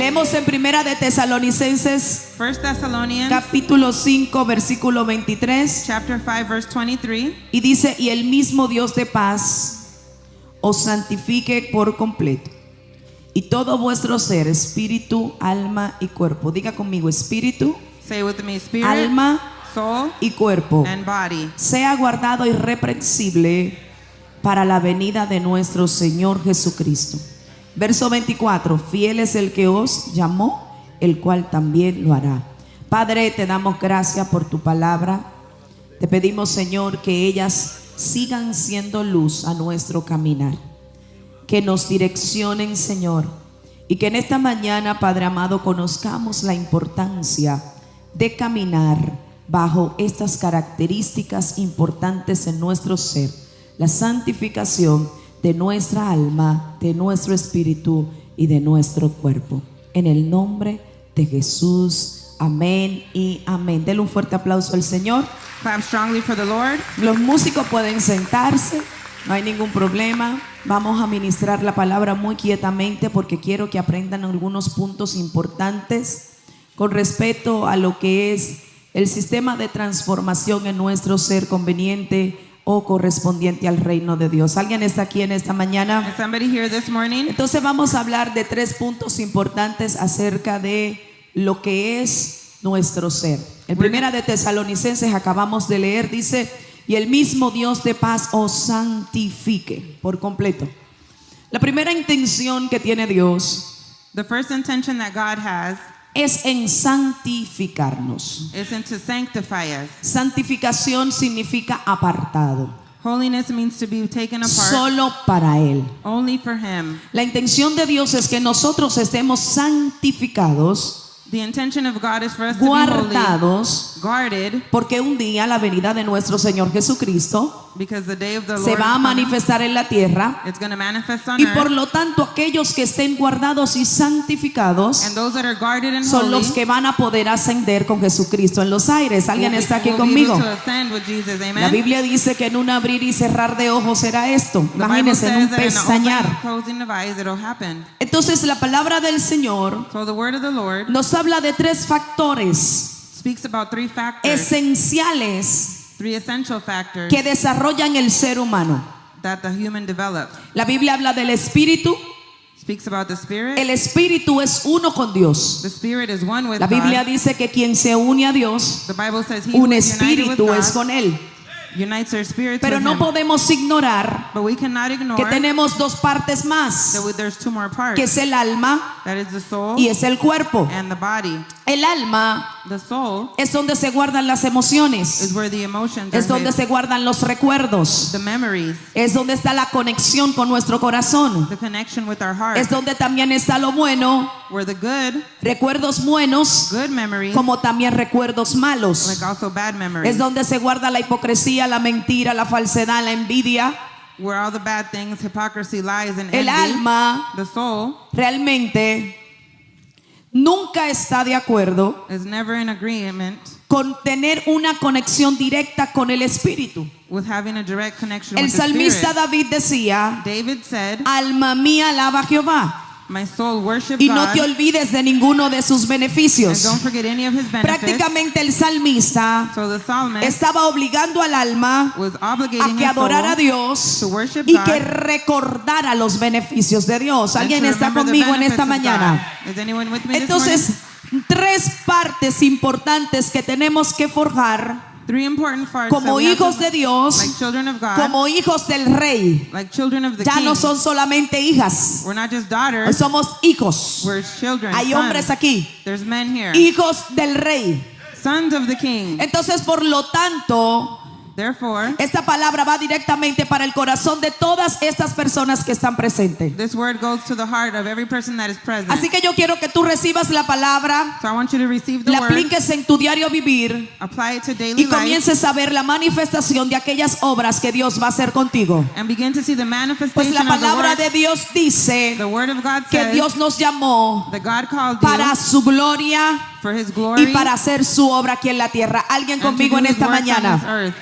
Leemos en Primera de Tesalonicenses, 1 Thessalonians capítulo 5, versículo 23. chapter 5 verse 23. Y dice, y el mismo Dios de paz os santifique por completo. Y todo vuestro ser, espíritu, alma y cuerpo. Diga conmigo, espíritu, Say with me, spirit, alma soul, y cuerpo, and body. sea guardado irreprensible para la venida de nuestro Señor Jesucristo. Verso 24, fiel es el que os llamó, el cual también lo hará. Padre, te damos gracias por tu palabra. Te pedimos, Señor, que ellas sigan siendo luz a nuestro caminar. Que nos direccionen, Señor, y que en esta mañana, Padre amado, conozcamos la importancia de caminar bajo estas características importantes en nuestro ser: la santificación de nuestra alma, de nuestro espíritu y de nuestro cuerpo. En el nombre de Jesús, amén y amén. Denle un fuerte aplauso al Señor. Clap strongly for the Lord. Los músicos pueden sentarse, no hay ningún problema. Vamos a ministrar la palabra muy quietamente porque quiero que aprendan algunos puntos importantes con respecto a lo que es el sistema de transformación en nuestro ser conveniente o correspondiente al reino de Dios. ¿Alguien está aquí en esta mañana? Is somebody here this morning? Entonces vamos a hablar de 3 puntos importantes acerca de lo que es nuestro ser. En Primera de Tesalonicenses acabamos de leer, dice, y el mismo Dios de paz os santifique por completo. La primera intención que tiene Dios The first intention that God has es en santificarnos. is to sanctify us. Santificación significa apartado, Holiness means to be taken apart solo para Él. only for Him. La intención de Dios es que nosotros estemos santificados, The intention of God is for us to be holy, guardados, guarded, porque un día la venida de nuestro Señor Jesucristo because the day of the se Lord va a is coming. manifestar en la tierra, It's going to manifest on y por earth, lo tanto aquellos que estén guardados y santificados and those that are guarded and son holy los que van a poder ascender con Jesucristo en los aires. ¿Alguien está aquí will be conmigo? able to ascend with Jesus. Amen. La Biblia dice que en un abrir y cerrar de ojos será esto. The Bible Imagínense, en un says that in the opening pestañear. and closing of eyes it'll happen. Entonces la palabra del Señor So the word of the Lord nos habla de 3 factores speaks about 3 factors, esenciales 3 essential factors que desarrollan el ser humano. that the human develops. La Biblia habla del espíritu. Speaks about the spirit. El espíritu es uno con Dios. The spirit is one with La Biblia God. dice que quien se une a Dios, The Bible says he who un is united with espíritu es God con Él. unites their spirits Pero with no him. podemos ignorar But we cannot ignore que tenemos 2 partes más, there's 2 more parts. que es el alma That is the soul y es el cuerpo. and the body. El alma The soul es donde se guardan las emociones, is where the emotions es are donde hid. se guardan los recuerdos, The memories, es donde está la conexión con nuestro corazón, the connection with our heart. es donde también está lo bueno, Where the good recuerdos buenos memories, como también recuerdos malos. like also bad memories. Es donde se guarda la hipocresía, la mentira, la falsedad, la envidia. Where all the bad things, hypocrisy, lies, and El envy. alma The soul realmente nunca está de acuerdo is never in agreement con tener una conexión directa con el espíritu. with having a direct connection El with the salmista spirit. David decía, David said, alma mía alaba a Jehová my soul worship y no God te olvides de ninguno de sus and beneficios. don't forget any of his benefits. Prácticamente el salmista So the psalmist estaba obligando al alma was a obligating que his adorara a soul Dios to worship y God que recordara los beneficios de Dios. and ¿Alguien to está remember the conmigo en benefits esta of mañana? God. Is anyone with me this Entonces, morning? 3 partes importantes que tenemos que forjar 3 important parts como that we have hijos to- de Dios, like children of God, como hijos del rey. like children of the Ya King. no son solamente hijas, We're not just hoy daughters, somos hijos. we're children, Hay sons. hombres aquí, There's men here, hijos del rey. sons of the King. Entonces, por lo tanto, Therefore, esta palabra va directamente para el corazón de todas estas personas que están presentes. this word goes to the heart of every person that is present. Así que yo quiero que tú recibas la palabra, So I want you to receive the la word, apliques en tu diario vivir apply it to daily y life, comiences a ver la manifestación de aquellas obras que Dios va a hacer contigo. and begin to see the Pues manifestation la of the palabra word. de Dios dice The word of God que says Dios nos llamó that God called para you su gloria for His glory y para hacer su obra aquí en la tierra. Alguien and to conmigo do en His esta works on this mañana. earth.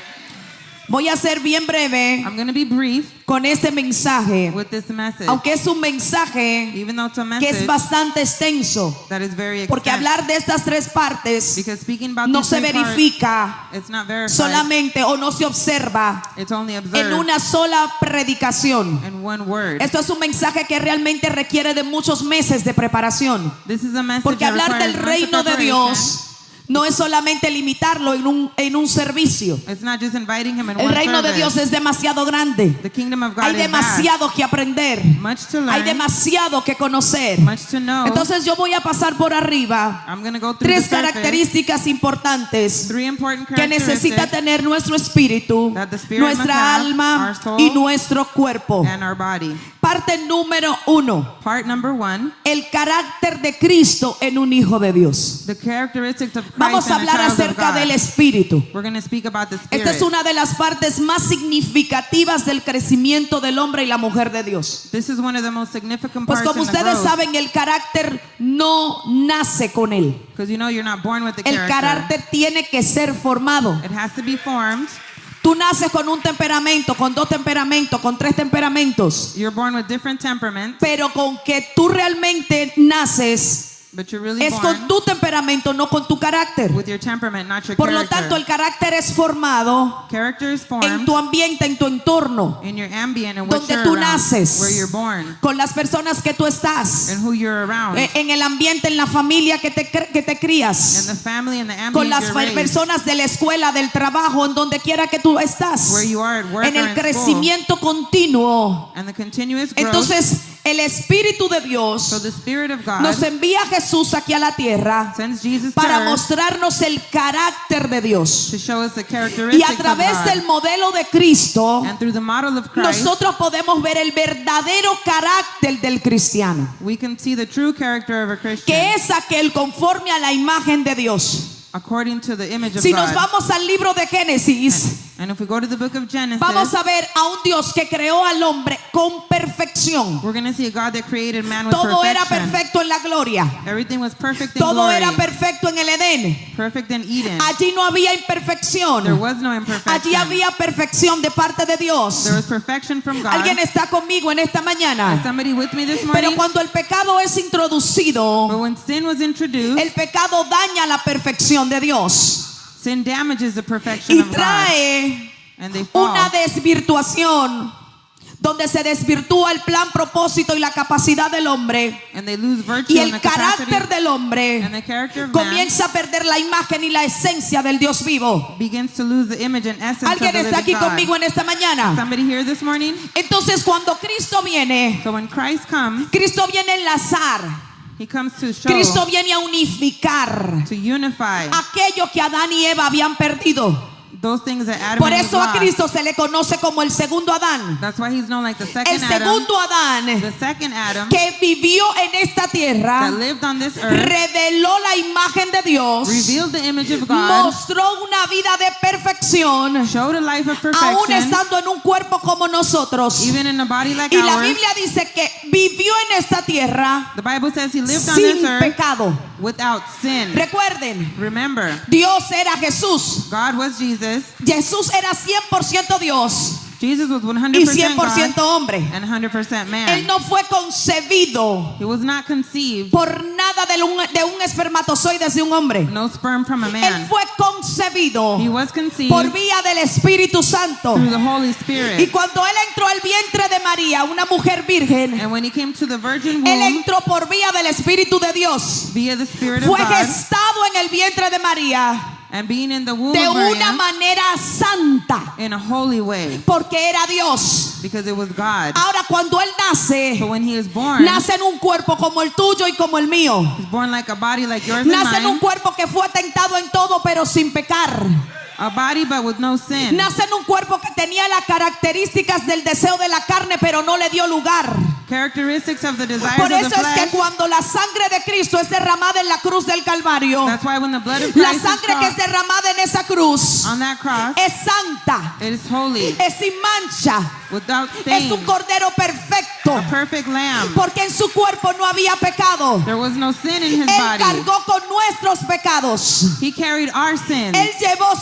Voy a ser bien breve I'm going to be brief con este mensaje, with this message. aunque es un mensaje Even though it's a que es message bastante extenso, that is very porque extensive. hablar de estas tres partes Because speaking about no these se three parts, verifica it's not verified. solamente o no se observa It's only en observed una sola predicación. in one word. Esto es un mensaje que realmente requiere de muchos meses de preparación, This is a message porque that hablar del requires reino much de preparation. Dios no es solamente limitarlo en un servicio. It's not just inviting him in El one reino de service. Dios es demasiado grande. The kingdom of God Hay is vast. demasiado que aprender. Much to Hay learn, demasiado que conocer. much to know. Entonces yo voy a pasar por arriba I'm going to go through tres the surface, características importantes three important que necesita characteristics tener nuestro espíritu, that the spirit must nuestra have, alma our soul, y nuestro cuerpo. and our body. Parte número 1. Part number 1, El carácter de Cristo en un hijo de Dios. the characteristics of Christ Vamos a and a hablar child of acerca God. del espíritu. We're going to speak about the spirit. Esta es una de las partes más significativas del crecimiento del hombre y la mujer de Dios. This is one of the most significant Pues parts como in the ustedes growth. saben, el carácter no nace con él. Because you know you're not born with the El character. carácter tiene que ser formado. It has to be formed. Tú naces con un temperamento, con 2 temperamentos, con 3 temperamentos. You're born with different temperaments, Pero con que tú realmente naces but you're really es born con tu temperamento, no con tu carácter. with your temperament, not your Por lo character. tanto, el carácter es formado Character is en formed tu ambiente, en tu entorno, in your ambient and what donde you're tú around, naces, where you're born, con las personas que tú estás, and who you're around, en el ambiente, en la familia que te and the crías, family and the con ambient las you're raised, personas de la escuela, del trabajo, en donde quiera que tú estás, where you are at work en or el in school, crecimiento continuo. and the continuous growth. Entonces, el Espíritu de So Dios the Spirit of God nos envía a Jesús aquí a la tierra sends Jesus to para earth mostrarnos el carácter de Dios. to show us the Y characteristics a través of God. del modelo de Cristo, And through the model of Christ, nosotros podemos ver el verdadero carácter del cristiano, we can see the true character of a Christian que es aquel conforme a la imagen de Dios. according to the image of Si God. nos vamos al libro de Génesis, And if we go to the book of Genesis, vamos a ver a un Dios que creó al hombre con perfección. we're going to see a God that created man with Todo era perfection. perfecto en la gloria. Everything was perfect in Todo glory, era perfecto en el Edén. perfect in Eden. Allí no había There imperfección. was no imperfection. Allí había perfección de parte de Dios. There was perfection from God. ¿Alguien está conmigo en esta Is mañana? somebody with me this Pero morning? cuando el pecado es But introducido, when sin was introduced, el pecado daña la perfección de Dios sin damages the perfection y of God. trae And they fall. una desvirtuación donde se desvirtúa el plan, propósito y la capacidad del hombre, And they lose virtue y and el the capacity. carácter del hombre And the character of man comienza a perder la imagen y la esencia del Dios vivo. begins to lose the image and essence of ¿Alguien the está aquí living God. conmigo en esta mañana? Somebody here this morning? Entonces, cuando Cristo viene, So when Christ comes, Cristo viene a enlazar, he comes to show, Cristo viene a unificar to unify aquello que Adán y Eva habían perdido. those things that Adam Por and Eve eso a lost. Cristo se le conoce como el segundo Adán. That's why he's known like the El second Adam. segundo Adán The second Adam que vivió en esta tierra, that lived on this earth, reveló la imagen de Dios, revealed the image of God, mostró una vida de perfección, showed a life of aún perfection, estando en un cuerpo como nosotros. even in a body like Y la ours. Biblia dice que vivió en esta tierra The Bible says he lived on sin this earth pecado. without sin. Recuerden, Remember, Dios era Jesús. God was Jesus. Jesús era 100% Dios Jesus was 100% y 100% God hombre. and 100% man. Él no fue concebido He was not conceived, por nada de un espermatozoide de un hombre. no sperm from a Él man. fue concebido He was conceived por vía del Espíritu Santo. through the Holy Y Spirit. cuando él entró al vientre de María, una mujer virgen, And when he came to the virgin él womb entró por vía del Espíritu de Dios. via the Spirit of Fue God gestado en el vientre de María and being in the womb de of una Maria manera santa, in a holy way porque era Dios. because it was God. Ahora, cuando él nace, So when he is born, nace en un cuerpo como el tuyo y como el mío. he's born like a body like yours and Nace en un mine, cuerpo que fue tentado en todo, pero sin pecar. a body but with no sin. Nace en un cuerpo que tenía las características del deseo de la carne, pero no le dio lugar. Characteristics of the desires Por of the eso es que flesh. cuando la sangre de Cristo es derramada en la cruz del Calvario, That's why when the blood of la Christ is sangre que es derramada en esa cruz on that cross, es santa, it is holy. es sin mancha, without Es stain, un cordero perfecto. a perfect lamb. Porque en su cuerpo no había pecado. There was no sin in his Él body. cargó con nuestros pecados. He carried our sins. Él llevó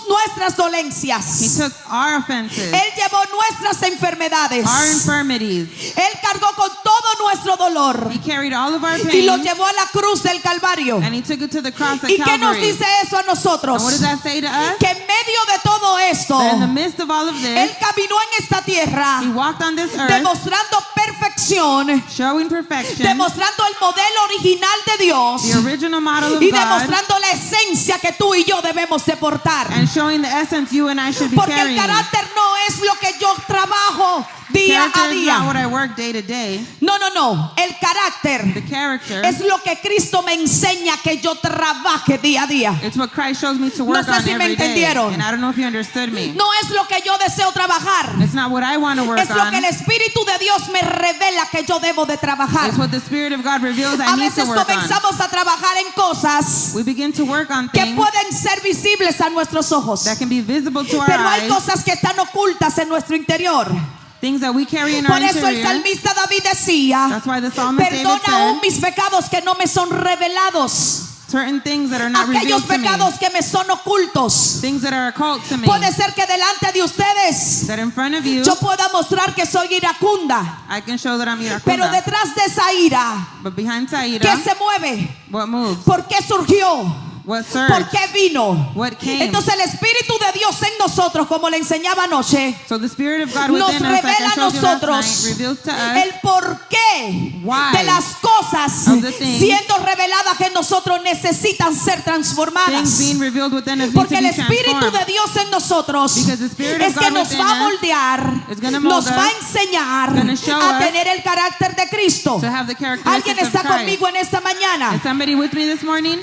nuestras He dolencias. took our offenses, Él llevó nuestras enfermedades. our infirmities. Él cargó con todo nuestro dolor He carried all of our y lo pain, llevó a la cruz del Calvario. and he took it to the cross at ¿Y qué nos Calvary. dice eso a nosotros? And what does that say to us? Que en medio de todo esto, That in the midst of all of Él this, caminó en esta tierra he walked on this earth, demostrando perfección, showing perfection, demostrando el modelo original de Dios the original model of y God, demostrando la esencia que tú y yo debemos de portar. and showing the essence you and I should be Porque el carrying. carácter no es lo que yo trabajo día Character a is not what día. I work day to day. No, no, no. El The carácter character, es lo que Cristo me enseña que yo trabaje día a día. it's what Christ shows me to work sé on si me every day. entendieron. And I don't know if you understood me. No es lo que yo deseo trabajar. It's not what I want to work Es lo on. que el Espíritu de Dios me revela que yo debo de trabajar. It's what the Spirit of God reveals I A need to veces work on. comenzamos a trabajar en cosas We begin to work on que things pueden ser visibles a nuestros ojos, that can be visible to our pero hay eyes, cosas que están ocultas en nuestro interior. things that we carry in our Por eso el interior. salmista David decía: That's why the psalmist David perdona aún said, mis pecados que no me son revelados, certain things that are not aquellos revealed to me, pecados que me son ocultos. things that are occult to me, Puede ser que delante de ustedes that in front of you, yo pueda mostrar que soy iracunda, I can show that I'm pero iracunda. detrás de esa ira, But behind ¿qué Saida, se mueve? what moves? ¿Por qué surgió? What ¿Por surged? qué vino? What came? Entonces el Espíritu de Dios en nosotros, como le enseñaba anoche, So the Spirit of God nos within us, like revela I a showed you last nosotros night, reveals to us el porqué Why de las cosas of the things siendo reveladas que en nosotros necesitan ser things transformadas. being revealed within us need Porque to el be Espíritu transformed. de Dios en nosotros Because the Spirit of es que God nos within va a us moldear, is gonna mold nos va a us, enseñar gonna show a us tener el carácter de Cristo. To have the ¿Alguien characteristics está of Christ. conmigo en esta mañana? Is somebody with me this morning?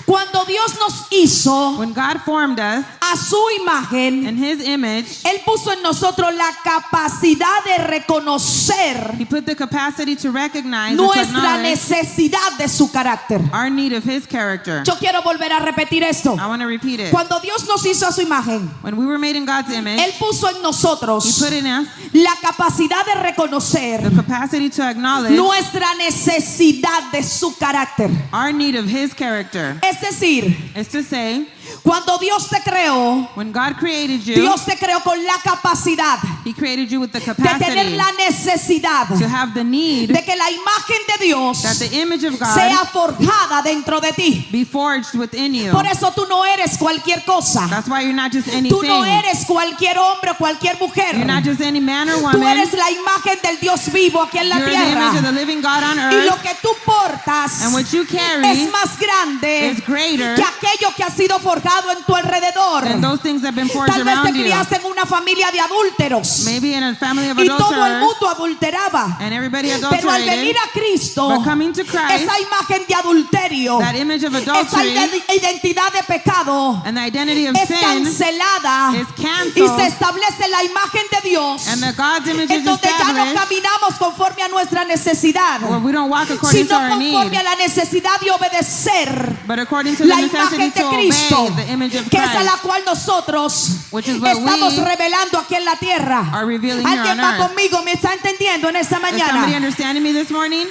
Cuando Dios nos hizo When God formed us a su imagen, in His image, Él puso en nosotros la capacidad de reconocer He put the capacity to recognize and to nuestra acknowledge necesidad de su carácter. our need of His character. Yo quiero volver a repetir esto. I want to repeat it. Cuando Dios nos hizo a su imagen, When we were made in God's image, Él puso en He nosotros put in us la capacidad de reconocer the capacity to acknowledge nuestra necesidad de su carácter. our need of His character. Es decir, It's to say, cuando Dios te creó, when God created you, Dios te creó con la capacidad He created you with the de tener capacity la necesidad to have the need de que la imagen de Dios that the image of God sea forjada dentro de ti. be forged within you. Por eso tú no eres cualquier cosa. That's why you're not just Tú no anything. eres cualquier hombre o cualquier mujer. You're not just any man or Tú woman. eres la imagen del Dios vivo aquí en la You're the image of the tierra. living God on Y lo earth. que tú portas And what you es carry más grande is greater que aquello que ha sido forjado en tu alrededor. than those things that have been forged Tal vez te around you. criaste en una familia de adúlteros Maybe in a family of y todo el adulterers, mundo adulteraba. and everybody Pero al venir adulterated. a Cristo, But coming to Christ, esa imagen de adulterio, that image of esa adultery identidad de pecado and the identity of es sin cancelada is y canceled, se establece la imagen de Dios, and the God's image en is donde ya no established, caminamos conforme a nuestra necesidad, where we don't walk according to sino our need, conforme a la necesidad de obedecer but according to the la necessity imagen to de Cristo, obey the image of que es a la Christ, cual nosotros which is what estamos we revelando aquí en la tierra. are revealing here ¿Alguien on va earth. conmigo? ¿Me está entendiendo en esta Is somebody mañana? understanding me this morning?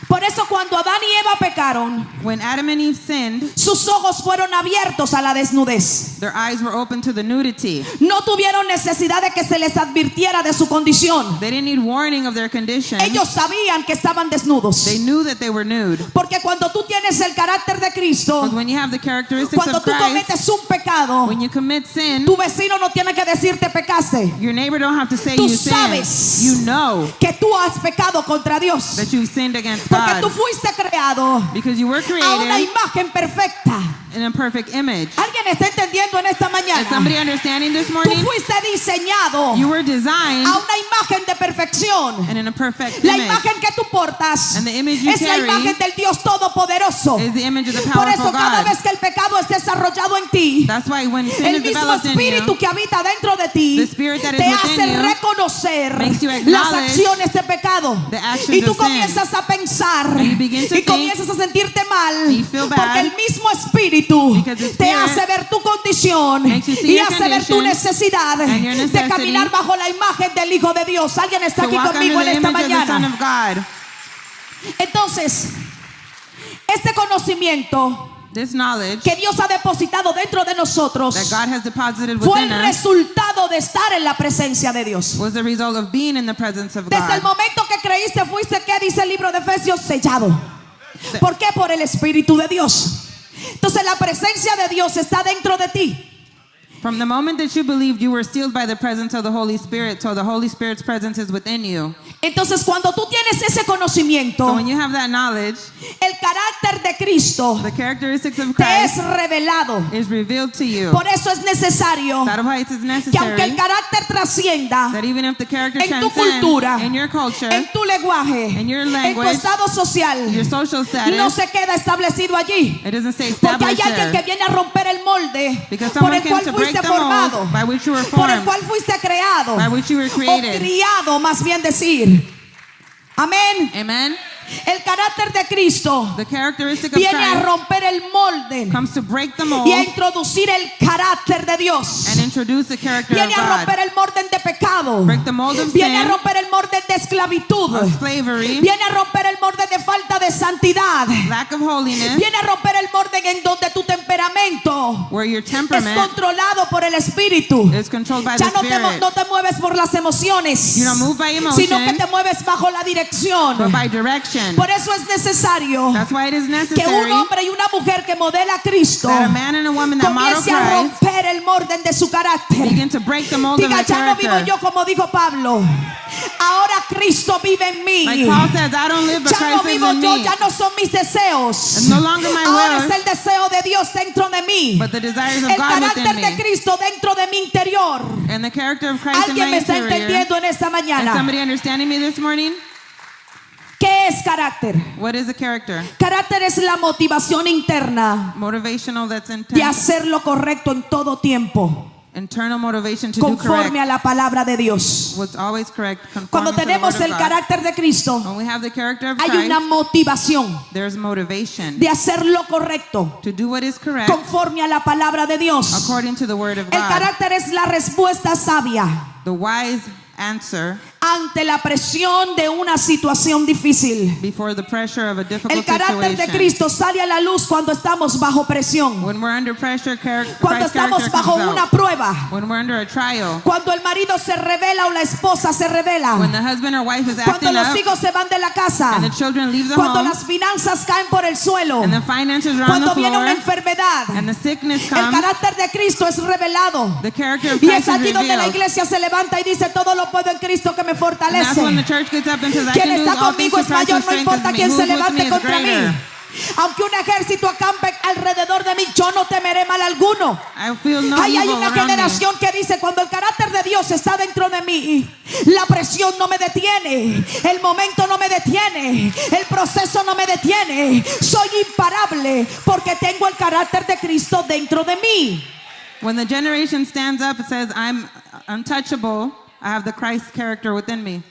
Por eso cuando Adán y Eva pecaron, When Adam and Eve sinned, sus ojos fueron abiertos a la desnudez. their eyes were open to the nudity. No tuvieron necesidad de que se les advirtiera de su condición. They didn't need warning of their condition. Ellos sabían que estaban desnudos. They knew that they were nude. Porque cuando tú tienes el carácter de Cristo, Because when you have the characteristics cuando of tú Christ, cometes un pecado, when you commit sin, tu vecino no tiene que decirte pecaste. your neighbor don't have to say Tú you sinned. sabes You know que tú has pecado contra Dios. that you've sinned against Porque tú God. fuiste creado Because you were a una created imagen perfecta. in a perfect image. ¿Alguien está entendiendo en esta Is mañana? somebody understanding this Tú morning? fuiste diseñado You were designed a una imagen de perfección. and in a perfect La image. imagen que tú portas And the image you es la carry imagen del Dios Todopoderoso. is the image of the Por powerful eso cada God. vez que el pecado esté desarrollado en ti, That's why when sin el is mismo developed in espíritu you, que habita dentro de ti the spirit that is te within hace you reconocer makes you las acknowledge acciones de pecado. the actions Y tú of sin. comienzas a pensar And you begin to y think, comienzas a sentirte mal and you feel bad, porque el mismo espíritu espíritu Because the te Spirit hace ver tu condición makes you see y your hace ver tu condition necesidad and your de necessity caminar bajo la imagen del Hijo de Dios. ¿Alguien está to aquí walk conmigo under en the esta image of the Son mañana? of God. Entonces, este conocimiento This knowledge que Dios ha depositado dentro de nosotros that God has deposited fue el within us resultado de estar en la presencia de Dios. was the result of being in the presence of Desde el God. momento que creíste fuiste, ¿qué dice el libro de Efesios? Sellado. ¿Por qué? Por el Espíritu de Dios. Entonces la presencia de Dios está dentro de ti. From the moment that you believed, you were sealed by the presence of the Holy Spirit, so the Holy Spirit's presence is within you. Entonces cuando tú tienes ese conocimiento, So when you have that knowledge, el carácter de Cristo the characteristics of te es Christ revelado. is revealed to you. Por eso es necesario That is why it is que aunque el necessary carácter trascienda that even if the character en tu transcends cultura, in your culture, en tu lenguaje, in your en tu language, estado social, your social status, no se queda establecido allí. it doesn't stay Porque hay established alguien que there. viene a romper el molde Because por someone el came cual to break fuiste the formado, mold by which you were por el formed, cual fuiste creado by which you were o created. criado, más bien decir. Amén. Amen. El carácter de Cristo The characteristic of viene a Christ romper el molde comes to break the mold y a introducir el carácter de Dios. and introduce the character of Viene a God. romper el molde de pecado. Break the mold of Viene a sin, romper el molde de esclavitud. of slavery, Viene a romper el molde de falta de santidad. lack of holiness, Viene a romper el molde en donde tu temperamento where your es temperament controlado por el Espíritu. is controlled by the Ya no Spirit. no te mueves por las emociones, You don't move by emotion, sino que te mueves bajo la dirección. but by direction. Por eso es necesario That's why it is que un necessary hombre y una mujer que modela a Cristo that a man and a woman that model comience a Christ romper el molde de su carácter. begin to break the mold of Diga, their ya no vivo character. yo como dijo Pablo. Ahora Cristo vive en mí. Like Paul says, I don't live, but Ya no Christ lives vivo in yo, me. ya no son mis deseos. It's no longer my Ahora will, es el deseo de Dios dentro de mí. but the desires of El God carácter within de me. Cristo dentro de mi interior. And the character of Christ in ¿Alguien my me está interior. entendiendo en esta Is mañana? somebody understanding me this morning? ¿Qué es carácter? What is a character? Carácter es la motivación interna Motivational, that's de intense. hacer lo correcto en todo tiempo, Internal motivation to do conforme correct. a la palabra de Dios. What's always correct. Cuando Conforming to the tenemos word el of God. carácter de Cristo, When we have the character of hay Christ, una motivación there's motivation de hacer lo correcto, to do what is correct conforme a la palabra de Dios. according to the word of El God. carácter es la respuesta sabia The wise answer ante la presión de una situación difícil. before the pressure of a difficult El carácter de situation. Cristo sale a la luz cuando estamos bajo presión, When we're under pressure, cuando Christ's estamos character bajo comes una out. prueba, When we're under a trial, cuando el marido se revela o la esposa se revela, when the husband or wife is cuando acting los up, hijos se van de la casa, and the children leave the cuando home, las finanzas caen por el suelo, and the finances are on cuando the viene floor, una enfermedad. and the sickness El comes, carácter de Cristo es revelado. the character of Y Christ es is allí donde la revealed. iglesia se levanta y dice: todo lo puedo en Cristo que me And that's fortalece. when the church gets up and says, I Quien can do está all things conmigo through es Christ who mayor, no strengthens importa me. quién Who's se with me levante is contra mí. greater. Aunque un ejército acampe alrededor de mí, yo no temeré mal alguno. I feel no Hay evil una around me. generación que dice: cuando el carácter de Dios está dentro de mí, la presión no me detiene, el momento no me detiene, el proceso no me detiene. Soy imparable porque tengo el carácter de Cristo dentro de mí. When the generation stands up and says, I'm untouchable, I have the Christ character within me.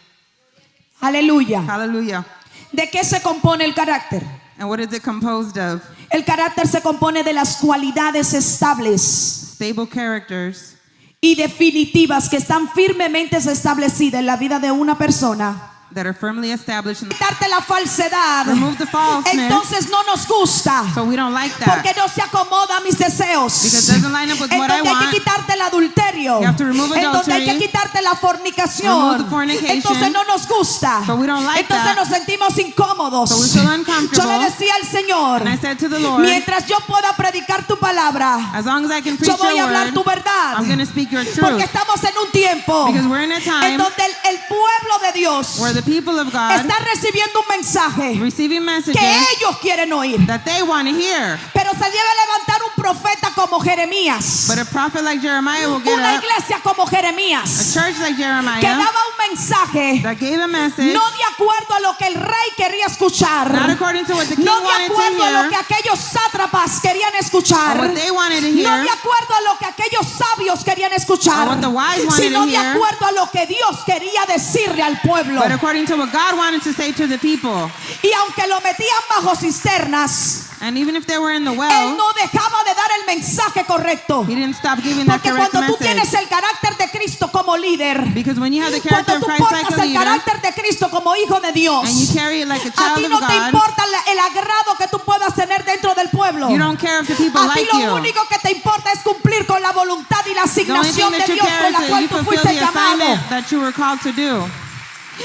Aleluya. Hallelujah. ¿De qué se compone el carácter? And what is it composed of? El carácter se compone de las cualidades estables Stable characters y definitivas que están firmemente establecidas en la vida de una persona. that are firmly established. Quitarte la falsedad, Remove the falseness. entonces no nos gusta, So we don't like that. porque no se acomoda a mis deseos. Because it doesn't line up with En what I donde hay want. que quitarte el adulterio, You have to remove en donde hay adultery. que quitarte la fornicación, Remove the fornication. entonces no nos gusta, So we don't like entonces that. nos sentimos incómodos. So we feel Yo uncomfortable. le decía al Señor: And I said to the Lord, mientras yo pueda predicar tu palabra, as long as I can preach yo voy a your hablar tu word, verdad, I'm going to speak your porque truth. estamos en un tiempo Because we're in a en time donde el pueblo de Dios where the people of God está recibiendo un mensaje receiving messages que ellos quieren oír, that they want to hear. pero se debe levantar un profeta como Jeremías, But a prophet like Jeremiah will get una up, iglesia como a Jeremías, church like que Jeremiah daba un mensaje that gave a message no de acuerdo a lo que el rey quería escuchar, not according to what the king no de wanted to acuerdo a lo hear que aquellos sátrapas querían escuchar, or what they wanted to no hear de acuerdo a lo que aquellos sabios querían or escuchar, what the wise wanted sino to de hear, acuerdo a lo que Dios quería decirle al pueblo. but according to what God wanted to say to the people. Y aunque lo metían bajo cisternas, And even if they were in the él well, no dejaba de dar el mensaje correcto. he didn't stop giving that Porque correct cuando tú message. tienes el carácter de Cristo como líder, Because when you have the character cuando of tú Christ like portas a el leader, carácter de Cristo como hijo de Dios, and you carry it like a a child ti of no te God, importa el agrado que tú puedas tener dentro del pueblo. you don't care if the people A ti like lo you. único que te importa es cumplir con la voluntad y la The only thing asignación de that you Dios care con is la that cual you tú fulfill fuiste the llamado. assignment that you were called to do.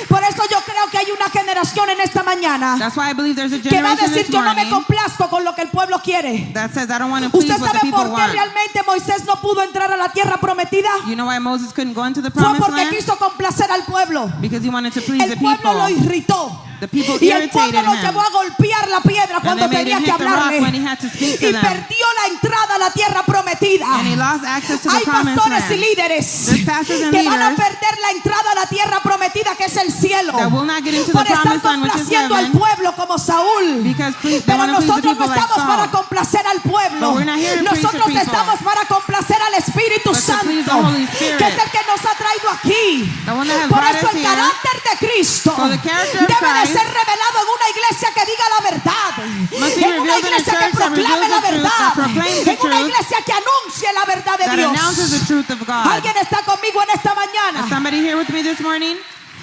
Por eso yo creo que hay una generación en esta mañana That's why I believe there's a que va a generation decir: this yo no me morning complazco con lo que el pueblo quiere. that says, I don't want to please ¿Usted what the sabe people por qué want. realmente Moisés no pudo entrar a la tierra prometida? You know why Moses couldn't go into the Fue promised porque land? quiso complacer al pueblo. Because he wanted to please the El pueblo lo people. irritó. The people Y el pueblo irritated lo him. llevó a golpear la piedra And cuando they made tenía him que hit the rock hablarle. when he had to speak to Y them. perdió la entrada a la tierra prometida. And he lost access to the Hay promised pastores y land. líderes There's pastors and que van a leaders perder la entrada a la tierra prometida, que es el cielo, that will not get into the por estar promised land, which is complaciendo al heaven, pueblo como Saúl. because they Pero want to please the nosotros no people like estamos para Saul. complacer al pueblo. But we're not here to please the Nosotros people, estamos para complacer al Espíritu but to Santo, please the Holy Spirit, que es el que nos ha traído aquí. the one that has Por brought eso us el here. carácter de Cristo So the character of debe de Christ ser revelado en una iglesia que diga la verdad, must be en una revealed in a iglesia que church that proclame reveals la the truth, verdad, that proclaims the en una truth, iglesia que anuncie la verdad de that Dios. announces the truth of God. ¿Alguien está conmigo en esta Is mañana? somebody here with me this morning?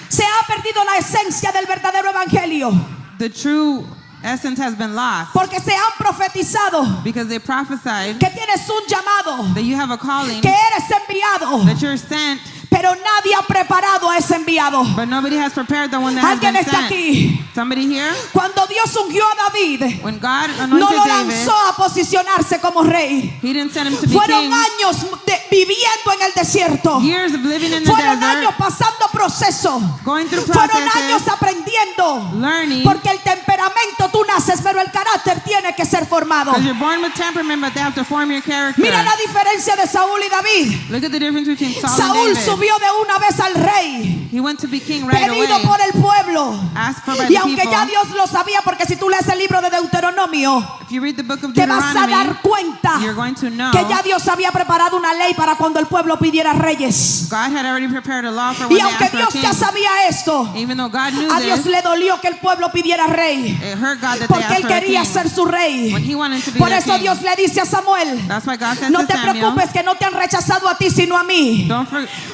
Se ha perdido la esencia del verdadero evangelio The true essence has been lost porque se han profetizado because they prophesied que tienes un llamado, that you have a calling, que eres enviado, that you're sent, pero nadie ha preparado a ese enviado. but nobody has prepared the one that has ¿Alguien been está sent. aquí? Somebody here? Cuando Dios ungió a David, When God no anointed lo David, lanzó a posicionarse como rey. he didn't send him to be Fueron king. años viviendo en el desierto. Years of living in the Fueron desert, años pasando proceso. going through Fueron processes, años aprendiendo. learning, Porque el temperamento tú naces, pero el carácter tiene que ser formado. because you're born with temperament, but they have to form your character. Mira la diferencia de Saúl y David. Look at the difference between Saul Saúl and David. subió de una vez al rey, He went to be king right pedido away, por el pueblo. asked for by Y the aunque people. ya Dios lo sabía, porque si tú lees el libro de Deuteronomio, If you read the book of te vas a Deuteronomy, dar cuenta you're going to know que ya Dios había preparado una ley para cuando el pueblo pidiera reyes. God had already prepared a law for Y when they aunque asked for a Dios king. ya sabía esto, Even though God knew a Dios this, le dolió que el pueblo pidiera rey, it hurt God that they porque asked él for a quería king. ser su rey. When he wanted to be Por the eso king. Dios le dice a Samuel: That's why God says no to te Samuel, preocupes que no te han rechazado a ti sino a mí, don't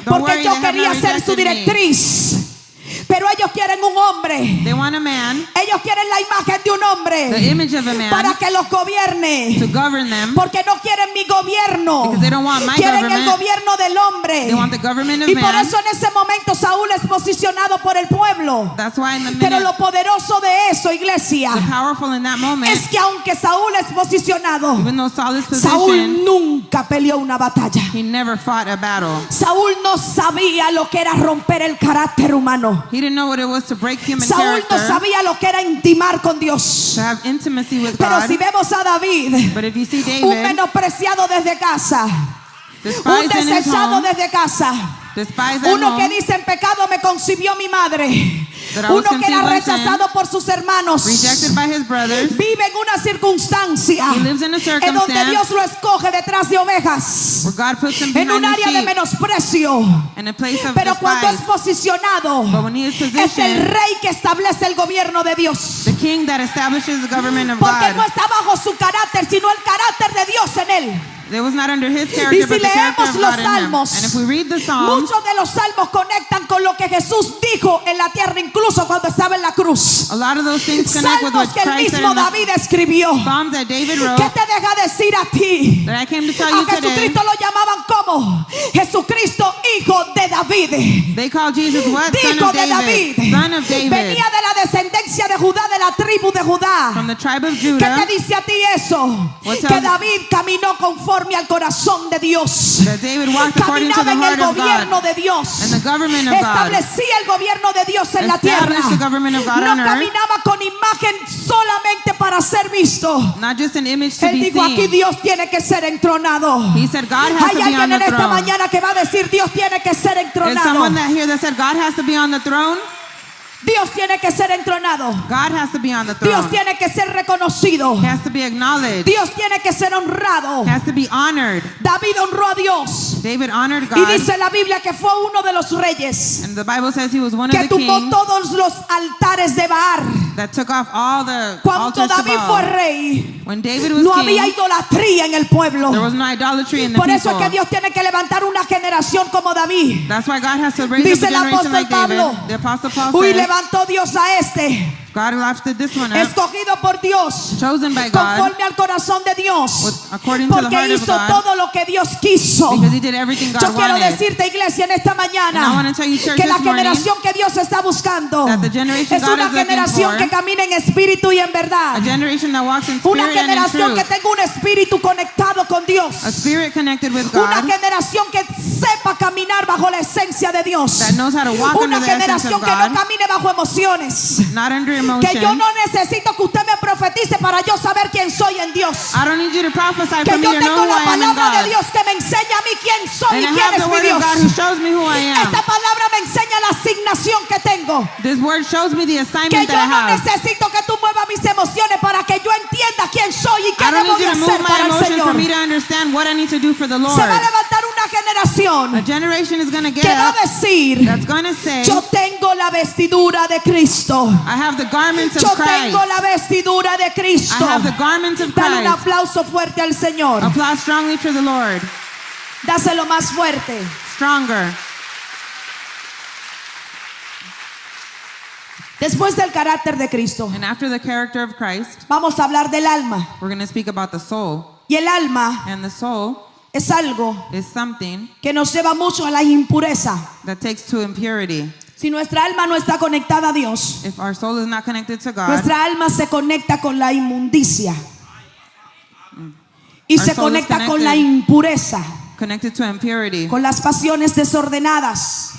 porque worry, yo they have quería not ser su rejected me. directriz. Pero ellos quieren un hombre, They want a man, ellos quieren la imagen de un the hombre image of a man, para que los gobierne. to govern them, Porque no quieren mi gobierno, because they don't want my quieren el government. gobierno del hombre. They want the government of Y por man. eso en ese momento Saúl es posicionado por el pueblo. That's why in the Pero minute, lo poderoso de eso, iglesia, the powerful in that moment, es que aunque Saúl es posicionado, even though Saul is Saúl positioned, nunca peleó una batalla. he never fought a battle. Saúl no sabía lo que era romper el carácter humano. He didn't know what it was to break human Saúl no character, sabía lo que era intimar con Dios. to have intimacy with Pero God. si vemos a David, But if you see un David, menospreciado desde casa, un despised in his desechado home, desde casa, despised at uno que home, dice: en pecado me concibió mi madre, That I was uno que era conceived in sin, rechazado por sus hermanos, rejected by his brothers, vive en una circunstancia he lives in a en donde circumstance Dios lo escoge detrás de ovejas, where God puts him en un behind the área de sheep, menosprecio. in a place of Pero cuando es despise. posicionado, But when he is es el positioned, rey que establece el gobierno de Dios. the king that establishes the government of Porque no God. está bajo su carácter, sino el carácter de Dios en él. It was not under his Y character, si but the character leemos of los God in him. salmos, And if we read the Psalms, muchos de los salmos conectan con lo que Jesús dijo en la tierra, incluso cuando estaba en la cruz. a lot of those things connect with what Salmos que el Christ said mismo in the David escribió. Psalms that David ¿Qué wrote, te deja decir a ti? that I came to tell A you today. Jesucristo lo llamaban como Jesucristo, hijo de David. They call Jesus what? Son Hijo of de David. David. Son of David. Venía de la descendencia de Judá, de la tribu de Judá. From the tribe of ¿Qué Judah. te dice a ti eso? What Que tells- David caminó conforme al corazón de Dios. That David walked according to Caminaba the en el heart of gobierno God. de Dios. And the government of God. Establecía el gobierno de Dios en la tierra. Established the government of God No on earth. caminaba con imagen solamente para ser visto. Not just an image to Él be dijo: aquí seen. Dios tiene que ser entronado. He said God has Hay to be on alguien en the esta throne. mañana que va a decir: Dios tiene que ser Is entronado. someone that here that said God has to be on the throne? Dios tiene que ser entronado. God has to be on the Dios throne. tiene que ser reconocido. He has to be acknowledged. Dios tiene que ser honrado. He has to be honored. David honró a Dios. David honored Y God. dice la Biblia que fue uno de los reyes And the Bible says he was one que of the tumbó kings todos los altares de Baal. that took off all the Cuando altars to David fue Baal. rey, When David was no había king, idolatría en el pueblo. there was no idolatry in the Por eso es people. que Dios tiene que levantar una generación como David. That's why God has to raise Dice up a el generation apóstol like Pablo, David. The Apostle Paul Uy, says, levantó Dios a este, God lifted this one up, escogido por Dios, chosen by God, conforme al corazón de Dios, with- according to the porque heart of hizo God, todo lo que Dios quiso. because he did everything Yo God quiero wanted. decirte, iglesia, en esta And I mañana, want to tell you, church, que la this morning, generación que Dios está buscando that the generation es God una is looking generación for, que camina en espíritu y en verdad. a generation that walks in Una spirit and in generación que truth, tenga un espíritu conectado con Dios. a spirit connected with Una God, generación que sepa caminar bajo la esencia de Dios. that knows how to walk Una under the essence generación of que no God, camine bajo emociones. not under Que emotion. yo no necesito que usted me profetice para yo saber quién soy en Dios. I don't need you to prophesy Que for me yo to know tengo who la I am in palabra de God. Dios que me enseña a mí quién soy And y I quién have es the mi word Dios. of God who shows me who I am. Esta palabra me enseña la asignación que tengo. This word shows me the Que assignment yo that I no have. necesito que tú muevas mis emociones para que yo entienda quién soy y qué I don't debo need de you to hacer move my para el emotions for Señor. me to understand what I need to do for the Lord. Se va a levantar una A generación generation is going to get que va up a decir, that's going to say, yo tengo la vestidura de Cristo. I have the garments of Yo Christ. tengo la vestidura de I Cristo. have the garments of Dale un Christ. aplauso fuerte al Señor. Applause strongly to the Lord. Dáselo más fuerte. Stronger. Después del carácter de Cristo, And after the character of Christ, vamos a hablar del alma. we're going to speak about the soul. Y el alma And the soul es algo is something que nos lleva mucho a la impureza. that takes to impurity. Si nuestra alma no está conectada a Dios, If our soul is not connected to God, nuestra alma se conecta con la inmundicia y Our se soul is conecta con la connected. impureza, connected to impurity, con las pasiones desordenadas,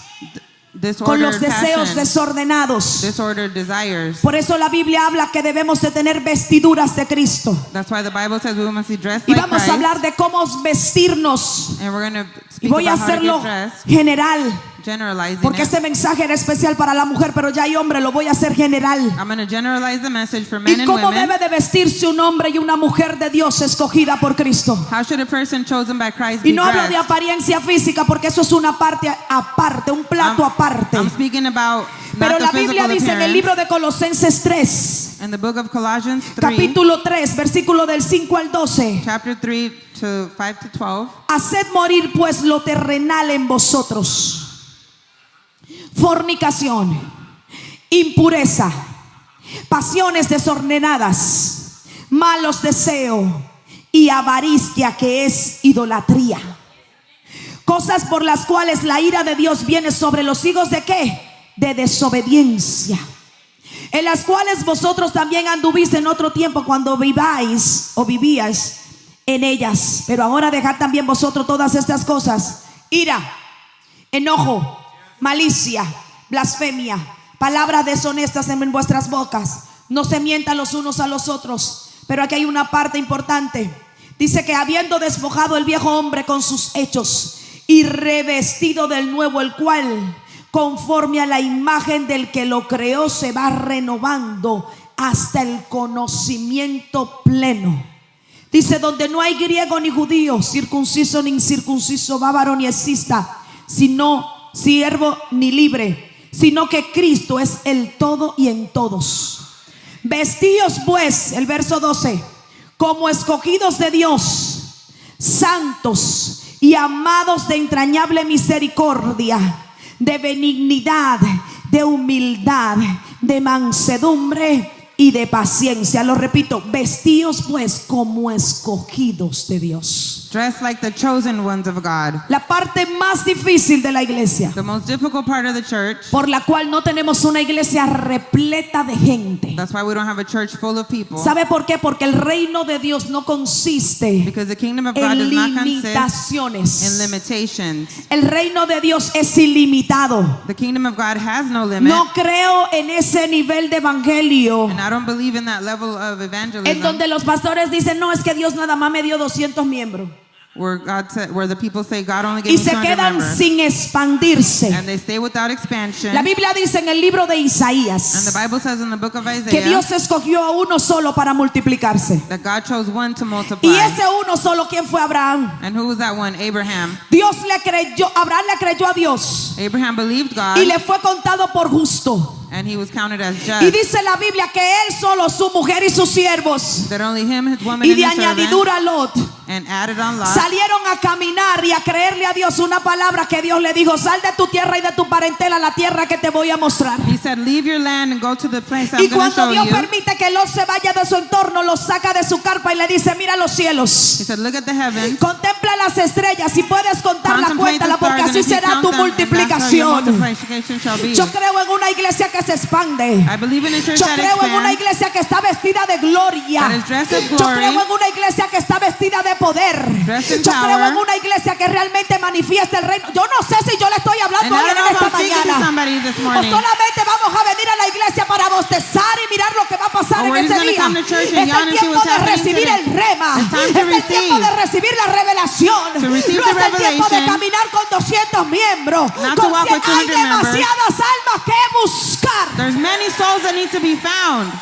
con los disordered deseos passion, desordenados. disordered desires. Por eso la Biblia habla que debemos de tener vestiduras de Cristo. That's why the Bible says we must be dressed Y like vamos Christ. a hablar de cómo vestirnos. And we're going to Y speak voy a about how to hacerlo get dressed, general, generalizing porque it. este mensaje era especial para la mujer, pero ya hay hombre, lo voy a hacer general. I'm going to generalize the message for men ¿Y and cómo women. debe de vestirse un hombre y una mujer de Dios escogida por Cristo? How should a person chosen by Christ Y be no hablo de dressed? apariencia física, porque eso es una parte aparte, un plato aparte. I'm speaking about Pero not the la Biblia physical dice en el appearance. libro de Colosenses 3, In the book of Colossians 3, capítulo 3, versículo del 5 al 12. chapter 3 to 5 to 12. Haced morir pues lo terrenal en vosotros: fornicación, impureza, pasiones desordenadas, malos deseos y avaricia, que es idolatría. Cosas por las cuales la ira de Dios viene sobre los hijos de ¿qué? De desobediencia, en las cuales vosotros también anduviste en otro tiempo cuando vivíais en ellas. Pero ahora dejad también vosotros todas estas cosas: ira, enojo, malicia, blasfemia, palabras deshonestas en vuestras bocas. No se mientan los unos a los otros. Pero aquí hay una parte importante. Dice que habiendo despojado el viejo hombre con sus hechos y revestido del nuevo, el cual conforme a la imagen del que lo creó se va renovando hasta el conocimiento pleno. Dice: donde no hay griego ni judío, circunciso ni incircunciso, bárbaro ni escita, sino siervo ni libre, sino que Cristo es el todo y en todos. Vestíos pues, el verso 12, como escogidos de Dios, santos y amados de entrañable misericordia, de benignidad, de humildad, de mansedumbre y de paciencia. Lo repito: vestíos pues como escogidos de Dios. Dressed like the chosen ones of God. La parte más difícil de la iglesia, The most difficult part of the church. por la cual no tenemos una iglesia repleta de gente. That's why we don't have a church full of people. ¿Sabe por qué? Porque el reino de Dios no consiste Because the kingdom of God en does not consist in limitaciones. limitations. El reino de Dios es ilimitado. The kingdom of God has no limit. No creo en ese nivel de evangelio And I don't believe in that level of evangelism. en donde los pastores dicen: no, es que Dios nada más me dio 200 miembros. where where the people say, God only gave y me se 200 quedan members. sin expandirse. And they stay without expansion. La Biblia dice en el libro de And the Isaías Bible says in the book of que Isaiah Dios escogió a uno solo para multiplicarse. that God chose one to multiply. Y ese uno solo, ¿quién fue? Abraham. And who was that one? Abraham. Abraham le creyó a Dios Abraham believed God, y le fue contado por justo. and he was counted as Y just. dice la Biblia que él solo, su mujer y sus siervos, That only him, his woman, y and de his servant, añadidura Lot, and added on Lot, salieron a caminar y a creerle a Dios una palabra que Dios le dijo: sal de tu tierra y de tu parentela a la tierra que te voy a mostrar. he said, leave your land and go to the place I'm Y going to cuando show Dios you. permite que Lot se vaya de su entorno, lo saca de su carpa y le dice: mira los cielos, He said, look at the heavens. contempla las estrellas, si puedes contarlas, Contemplate the cuéntala, porque stars, and así if you será count tu them, and that's how your multiplicación. multiplication shall be. Yo creo en una iglesia que se expande. I believe in a church Yo that creo en una expands, iglesia que está vestida de gloria. that is dressed in Yo glory, creo en una iglesia que está vestida de poder. dressed in Yo creo power. en una iglesia que realmente manifiesta el reino. Yo no sé si yo le estoy and hablando a I alguien don't en know if esta I'm speaking to mañana. somebody this O morning. solamente vamos a venir a la iglesia para bostezar y mirar lo que va a pasar Or en we're ese just gonna día. come to church Es and yawn el and see tiempo what's de happening recibir today. el rema. It's time Es to el tiempo receive. de recibir la revelación. To receive No the es el tiempo de revelation. caminar con 200 miembros. Not to walk with Hay 200 members. demasiadas almas que buscar. There's many souls that need to be found.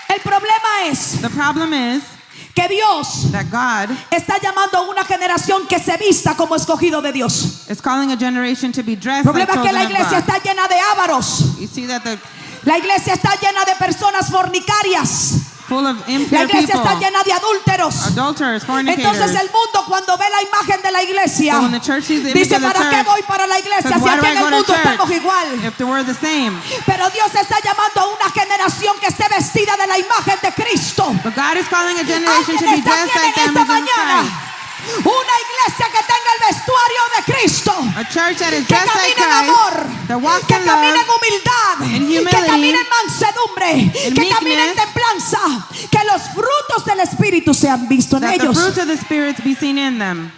El problema es The problem is que Dios that God está llamando a una generación que se vista como escogido de Dios. is calling a generation to be dressed El like problema es que chosen la of iglesia God. está llena de ávaros. You see that the La iglesia está llena de personas fornicarias. full of La impure iglesia people, está llena de adúlteros. adulterers, fornicators. Entonces el mundo, cuando ve la imagen de la iglesia, So when the church sees the image dice: of the ¿para qué church, voy para la iglesia says, si why aquí do I en el go to mundo estamos church igual? if we're the same? Pero Dios está llamando a una generación que esté vestida de la imagen de Cristo. But God is calling a generation to ¿Alguien be está dressed aquí like the en esta image of mañana? Christ. Una iglesia que tenga el vestuario de Cristo, A church that is que dressed like camine en Christ, amor, that walks que in camine en love, humildad, in que humility, camine en mansedumbre, in que camine en meekness, templanza, que los frutos del Espíritu sean vistos en that the ellos. fruits of the Spirit be seen in them.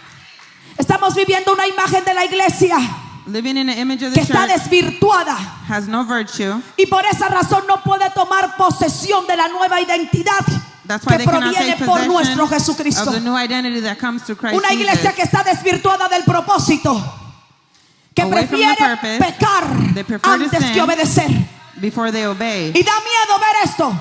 Estamos viviendo una imagen de la iglesia Living in the image of que the está church desvirtuada has no virtue. y por esa razón no puede tomar posesión de la nueva identidad That's why que they cannot proviene take por possession nuestro Jesucristo. of the new identity that comes through Christ Una iglesia Jesus. que está desvirtuada del propósito, que Away from the prefiere purpose, pecar they prefer to antes sin. que obedecer. Before they obey. Y da miedo ver esto.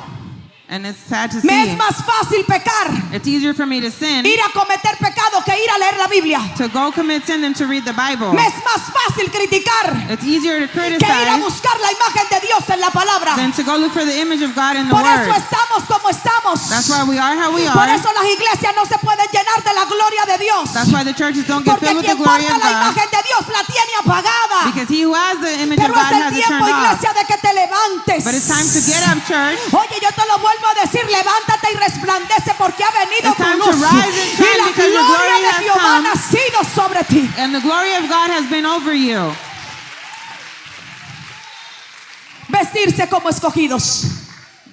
And it's sad to Me es see. más fácil pecar, It's easier for me to sin, ir a cometer pecado, que ir a leer la Biblia. to go commit sin than to read the Bible. Me es más fácil criticar It's easier to que ir a criticize buscar la imagen de Dios en la palabra. than to go look for the image of God in the Por eso Word. estamos como estamos. That's why we are how we Por are. eso las iglesias no se pueden llenar de la gloria de Dios. That's why the churches don't get Porque filled with the quien glory porta of la God. imagen de Dios la tiene apagada. Because he who has the image Pero of God es el has it tiempo, turned off. iglesia, de que te levantes. But it's time to get up, church. Oye, yo te lo vuelvo a decir: levántate y resplandece, porque ha venido It's tu time to luz. rise and Y shine la because your gloria glory de has Jehová ha come. nacido sobre ti. And the glory of God has been over you. Vestirse como escogidos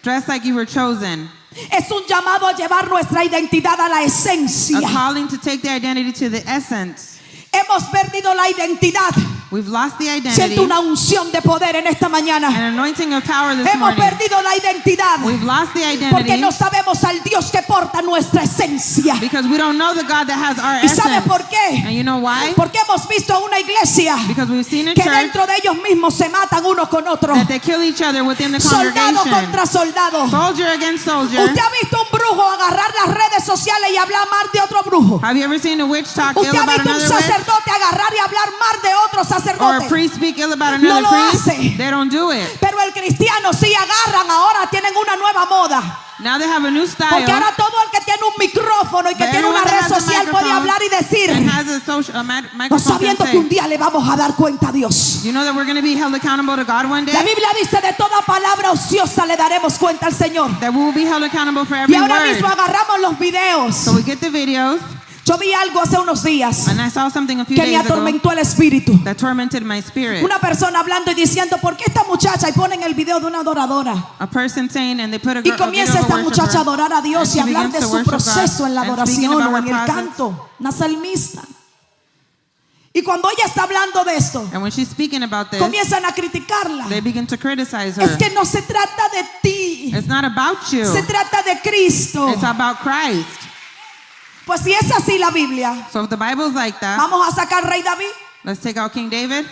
Dressed like you were chosen. es un llamado a llevar nuestra identidad a la A esencia. calling to take the identity to the essence. Hemos perdido la identidad. We've lost the identity. Siento una unción de poder en esta mañana. An anointing of power this Hemos morning. perdido la identidad We've lost the porque identity no sabemos al Dios que porta nuestra esencia. because we don't know the God that has our ¿Y sabe essence. por qué? And you know why? Porque hemos visto una iglesia Because we've seen a que church dentro de ellos mismos se matan uno con otro. that they kill each other within the Soldado congregation. contra soldado. Soldier against soldier. ¿Usted ha visto un brujo agarrar las redes sociales y hablar mal de otro brujo? Have you ever seen a witch talk ill ¿Usted ha about visto un another witch? sacerdote agarrar y hablar mal de otro Or a sacerdote? priest speak ill about No another lo priest? hace. They don't do it. Pero el cristiano sí agarran, ahora tienen una nueva moda. Now they have a new style. Porque ahora todo el que tiene un micrófono y que But tiene una everyone red that has a social puede microphone hablar y decir, and has a social, no microphone sabiendo can que un say, día le vamos a dar cuenta a Dios. you know that we're going to be held accountable to God one day? La Biblia dice: de toda palabra ociosa le daremos cuenta al Señor. That we will be held accountable for Y every ahora word. mismo agarramos los videos. So we get the videos, Yo vi algo hace unos días and I saw something a few que me days ago atormentó el espíritu. that tormented my spirit. Una persona hablando y diciendo: ¿por qué esta muchacha? Y ponen el video de una adoradora. A person saying, and they put a, Y video comienza of esta a muchacha a worshiper, adorar a Dios and y she hablar begins de to su worship God proceso en la and speaking adoración about o en her el process. canto. Una salmista. Y cuando ella está hablando de esto, And when she's speaking about this, comienzan a criticarla. they begin to criticize her. Es que no se trata de ti, It's not about you. se trata de Cristo. It's about Christ. Pues si es así la Biblia, So if the Bible is like that, vamos a sacar Rey David. let's take out King David.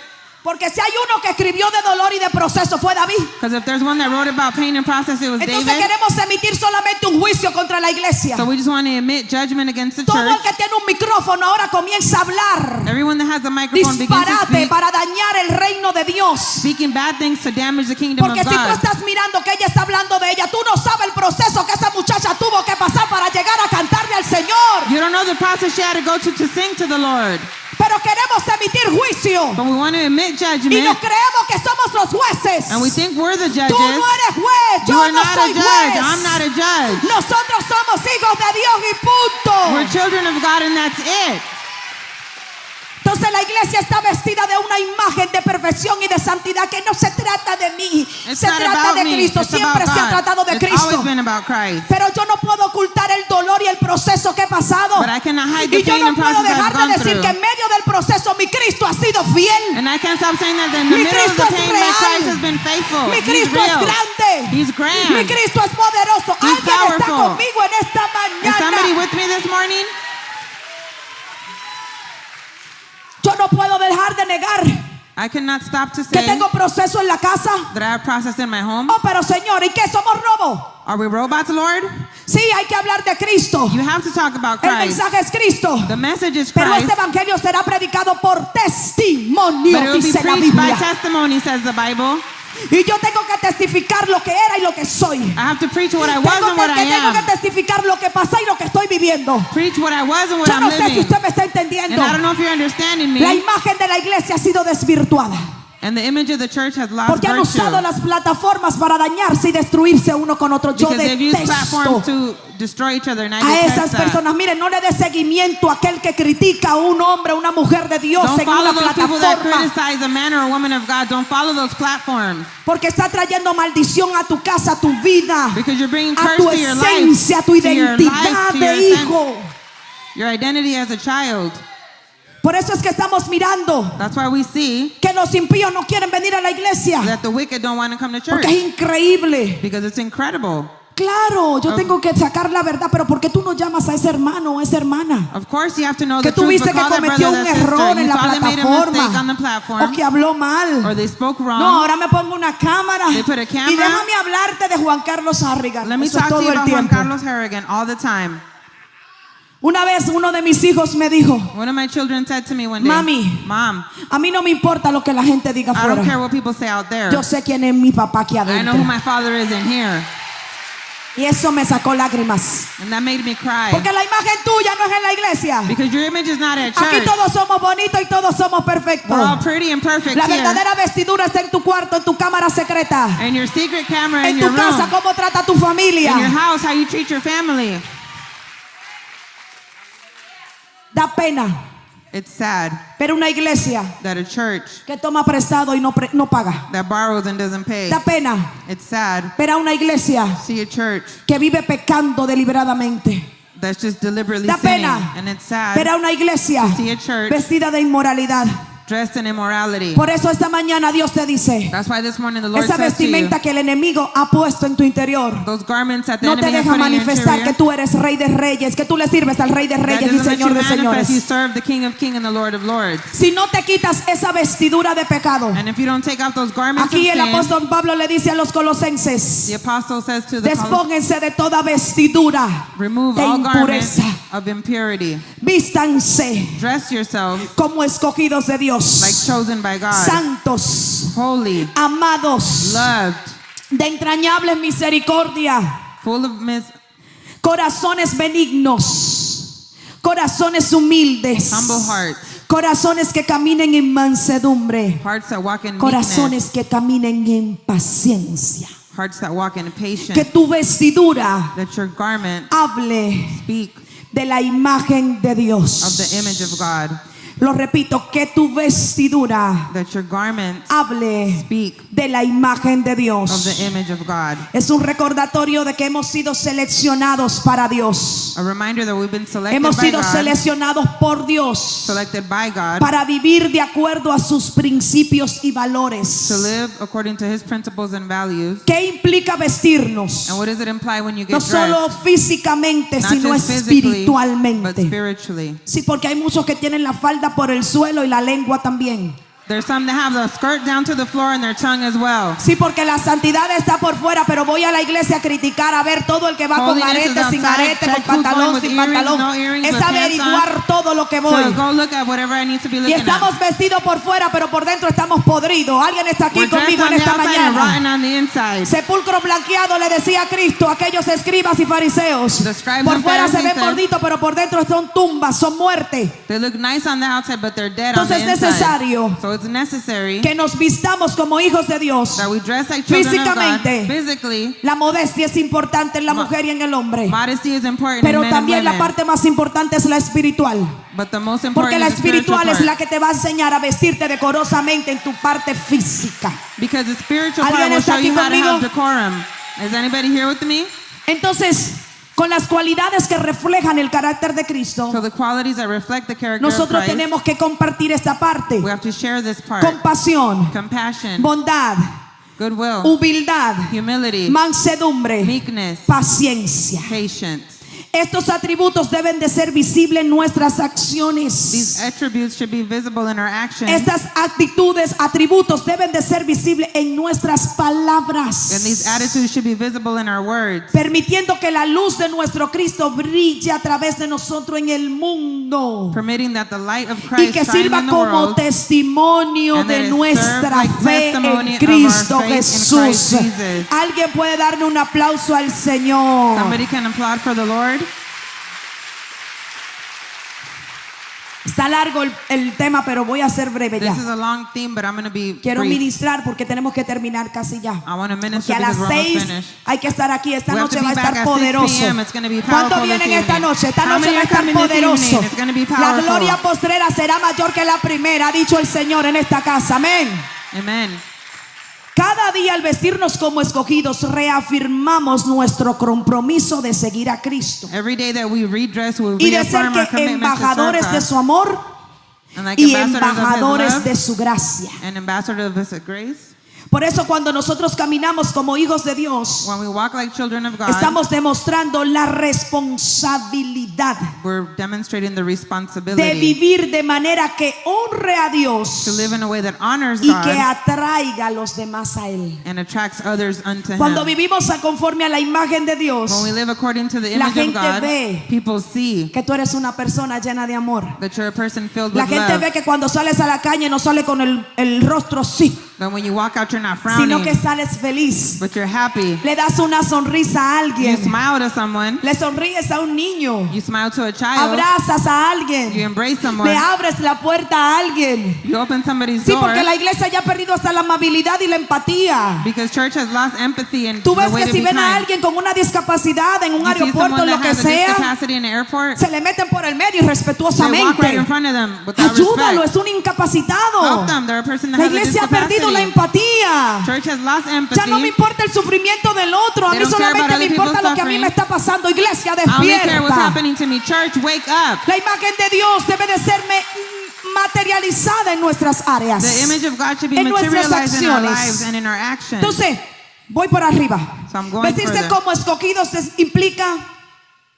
Porque si hay uno que escribió de dolor y de proceso fue David. Because if there's one that wrote about pain and process, it was Entonces David. queremos emitir solamente un juicio contra la iglesia. So we just want to admit judgment against the Todo el church. que tiene un micrófono ahora comienza a hablar Everyone that has a microphone begins to disparate speak, para dañar el reino de Dios. speaking bad things to damage the kingdom Porque of si tú God. estás mirando que ella está hablando de ella, tú no sabes el proceso que esa muchacha tuvo que pasar para llegar a cantarle al Señor. You don't know the process she had to go to sing to the Lord. Pero queremos emitir juicio. But we want to admit Y judgment. nos creemos que somos los jueces. And we think we're the Tú judges. no eres juez, You yo are no not a soy judge. juez. I'm not a judge. Nosotros somos hijos de Dios y We're punto. children of God and that's it. Entonces la iglesia está vestida de una imagen de perfección y de santidad que no se trata de mí, It's se not trata about de me. Cristo, It's siempre about se ha God. tratado de It's Cristo. always been about Christ. Pero yo no puedo ocultar el dolor y el proceso que he pasado. But I cannot hide the Y yo pain no and puedo process dejar I've de gone decir through. que en medio del proceso mi Cristo ha sido fiel. And I can't stop saying that in the Mi middle of Cristo the es pain, my real. Christ has been faithful. Mi He's Cristo es real. grande. He's Mi grand. Cristo es poderoso. He's Alguien está powerful. conmigo en esta Is somebody mañana. with me this morning? Yo no puedo dejar de negar I cannot stop to que say tengo proceso en la casa. that I have processed in my home. Oh, pero Señor, ¿y qué somos robo? Are we robots, Lord? Sí, hay que hablar de Cristo. You have to talk about El Christ. mensaje es Cristo. The message is Pero Christ, este evangelio será predicado por testimonio, but it will be dice la preached by Biblia. testimony, says the Bible. Y yo tengo que testificar lo que era y lo que soy. I have to preach what I was and what I Tengo que am. testificar lo que pasa y lo que estoy viviendo. Preach what I was and what Yo I'm no sé si living. usted me está And entendiendo. I don't know if you're understanding La me. imagen de la iglesia ha sido desvirtuada. And the image of the church has lost Porque han usado virtue. las plataformas para dañarse y destruirse uno con otro. Yo Because they've used platforms detesto to destroy each other. And I a detest esas that. personas. Miren, no le dé seguimiento a aquel que critica a un hombre, una mujer de Dios Don't en una follow those people that plataforma. criticize a man or a woman of God. Don't follow those platforms. Porque está trayendo maldición a tu casa, a tu vida, Because you're bringing a curse tu to your life, esencia, a tu to your identidad life, to de your sense, hijo. your identity as a child. Por eso es que estamos mirando That's why we see que los impíos no quieren venir a la iglesia. that the wicked don't want to come to church. Porque es increíble. Because it's incredible. Claro, yo tengo que sacar la verdad, pero ¿por qué tú no llamas a ese hermano o a esa hermana? Of course you have to know Que the tú truth, viste but que call that cometió brother, un that sister. error en You la saw they made a mistake on the plataforma platform, o que habló mal. or they spoke wrong. No, ahora me pongo una cámara They put a camera. y déjame hablarte de Juan Carlos Harrigan. Let me Eso es talk to todo you el about Juan tiempo. Carlos Harrigan all the time. Una vez uno de mis hijos me dijo, One of my children said to me one day, Mami, Mom, a mí no me importa lo que la gente diga I don't care afuera. what people say out there. Yo sé quién es mi papá aquí I know adentro. who my father is in here. Y eso me sacó lágrimas. And that made me cry. Porque la imagen tuya no es en la iglesia. Because your image is not at Aquí church. todos somos bonitos y todos somos perfectos. We're all pretty and perfect La here. verdadera vestidura está en tu cuarto, en tu cámara secreta. And your secret camera in En your tu casa, room. cómo trata tu In your familia. house, how you treat your family. Da pena. It's sad Pero una iglesia that a church que toma prestado y no paga. that borrows and doesn't pay. Da pena. It's sad. Pero una iglesia See a church que vive pecando deliberadamente. that's just deliberately Da sinning. pena. And it's sad. Pero una iglesia See a church vestida de inmoralidad. dressed in immorality. Por eso esta mañana Dios te dice, That's why this morning the Lord esa says to you, vestimenta que el enemigo ha puesto en tu interior those garments that the no te enemy has deja put in your manifestar que interior, tú eres rey de reyes, que tú le sirves al rey de that reyes y doesn't let you señor de manifest. You señores. serve the King of Kings and the Lord of Lords. Si no te quitas esa vestidura de pecado, And if you don't take off those garments aquí of el sin, apóstol Pablo le dice a los the colosenses, apostle says to the despónganse de toda vestidura remove de all garments impureza, of impurity. vístanse Dress yourself como escogidos de like Dios, chosen by God, santos, holy, amados, loved, de entrañable misericordia, full of corazones benignos, corazones humildes, humble hearts, corazones que caminen en mansedumbre, hearts that walk in meekness, corazones que caminen en paciencia. hearts that walk in patience, Que tu vestidura that your garment hable speak de la imagen de of Dios. the image of God. Lo repito, que tu vestidura that your garments hable speak de la imagen de of Dios. the image of God. Es un recordatorio de que hemos sido seleccionados para Dios. A reminder that we've been selected Hemos by sido God, seleccionados por Dios selected by God para vivir de acuerdo a sus principios y valores. to live according to His principles and values. ¿Qué implica vestirnos? And what does it imply when you get No solo dressed? físicamente, Not sino just physically, but espiritualmente. spiritually. Sí, porque hay muchos que tienen la falda por el suelo y la lengua también. There's some that have the skirt down to the floor and their tongue as well. Sí, porque la santidad está por fuera, pero voy a la iglesia a criticar, a ver todo el que va con Holiness is arete, sin outside, arete, check con who's going pantalón, with sin earrings, pantalón. no earrings, Es with pants averiguar todo lo que voy. So go look at whatever I need to be Y looking estamos at. vestidos por fuera, pero por dentro estamos podridos. Alguien está aquí We're dressed conmigo on en the esta outside and rotten mañana. on the inside. Sepulcro blanqueado le decía a Cristo a aquellos escribas y fariseos. The scribes Por and fuera se Pharisees ven said- gorditos, pero por dentro son tumbas, son muerte. They look nice on the outside, but they're dead Entonces on the es inside. necesario So it's necessary Que nos vistamos como hijos de Dios. that we dress like children of God. Físicamente. Physically, La modestia es importante en la mujer y en el hombre. modesty is important Pero in men and también la women. parte más importante es la espiritual. But the most Porque important la is the spiritual espiritual es part. la que te va a enseñar a vestirte decorosamente en tu parte física. Because the spiritual part ¿Alguien will está show aquí you how to conmigo? have decorum. Is anybody here with me? Entonces, con las cualidades que reflejan el carácter de Cristo, So the qualities that reflect the character nosotros of Christ, tenemos que compartir esta parte. we have to share this part. Compasión, Compassion, bondad, goodwill, humildad, humility, mansedumbre, meekness, paciencia. patience. Estos atributos deben de ser visibles en nuestras These acciones. attributes should be visible in our actions. Estas actitudes, atributos deben de ser visibles en nuestras palabras. And these attitudes should be visible in our words. Permitiendo que la luz de nuestro Cristo brille a través de nosotros en el mundo. Permitting that the light of Y Christ que shine sirva in the como world. testimonio And that de it nuestra serve like fe testimony en of our Cristo faith in Jesús. Christ Jesus. Alguien puede darle un aplauso al Señor. Somebody can applaud for the Lord. Está largo el tema, pero voy a ser breve ya. This is a long theme, but I'm going to be Quiero brief. ministrar porque tenemos que terminar casi ya. I want to Porque minister a las because we're almost 6 finished. hay que estar aquí. Esta We have noche to va a be back estar at 6 poderoso. p.m. It's going to be ¿Cuántos powerful vienen this esta evening? noche? Esta How noche many va a are estar coming this poderoso. evening? It's going to be La powerful. gloria postrera será mayor que la primera, ha dicho el Señor en esta casa. Amén. Amen. Cada día al vestirnos como escogidos reafirmamos nuestro compromiso de seguir a Cristo Every day that we redress, we y de ser reaffirm our que commitment to embajadores serve de God. su amor And like y ambassadors of His embajadores love de su gracia. and ambassadors of His grace, Por eso cuando nosotros caminamos como hijos de Dios, when we walk like children of God, estamos demostrando la responsabilidad we're demonstrating the de responsibility vivir de manera que honre a Dios to live in a way that honors y que God atraiga a los demás a Él. and attracts others unto Cuando Him. vivimos conforme a la imagen de Dios, When we live according to the la image of gente God, ve people see que tú eres una persona llena de amor. that you're a person filled La with gente love. ve que cuando sales a la calle no sale con el rostro así, That when you walk out, you're not sino frowning, que sales feliz. but you're happy. Le das una sonrisa a You alguien, smile to someone. le sonríes a un niño, You smile to a child. abrazas a You alguien, embrace le someone. abres la puerta a alguien. You open somebody's Sí, door. porque la iglesia ya ha perdido hasta la amabilidad y la empatía. Because church has lost empathy and Tú the ves way que to si be ven a kind. alguien con una discapacidad en un You see aeropuerto, someone lo that que has a sea, discapacity in the airport, se le meten por el medio they walk right irrespetuosamente. in front of them without Ayúdalo, respect. es un incapacitado. Help them. They're a person that La has a iglesia ha perdido la discapacity. empatía. Church has lost empathy. Ya no me importa el sufrimiento del otro, a They mí don't care solamente about me other importa people's lo que a mí suffering. me está pasando. Iglesia, I only care what's despierta. happening to me. Church, wake up. La imagen de Dios debe de ser materializada en nuestras áreas. The image of God should be En nuestras materialized in our acciones. lives and in our actions. Entonces, voy por arriba. So I'm going Vestirse further. como escogidos implica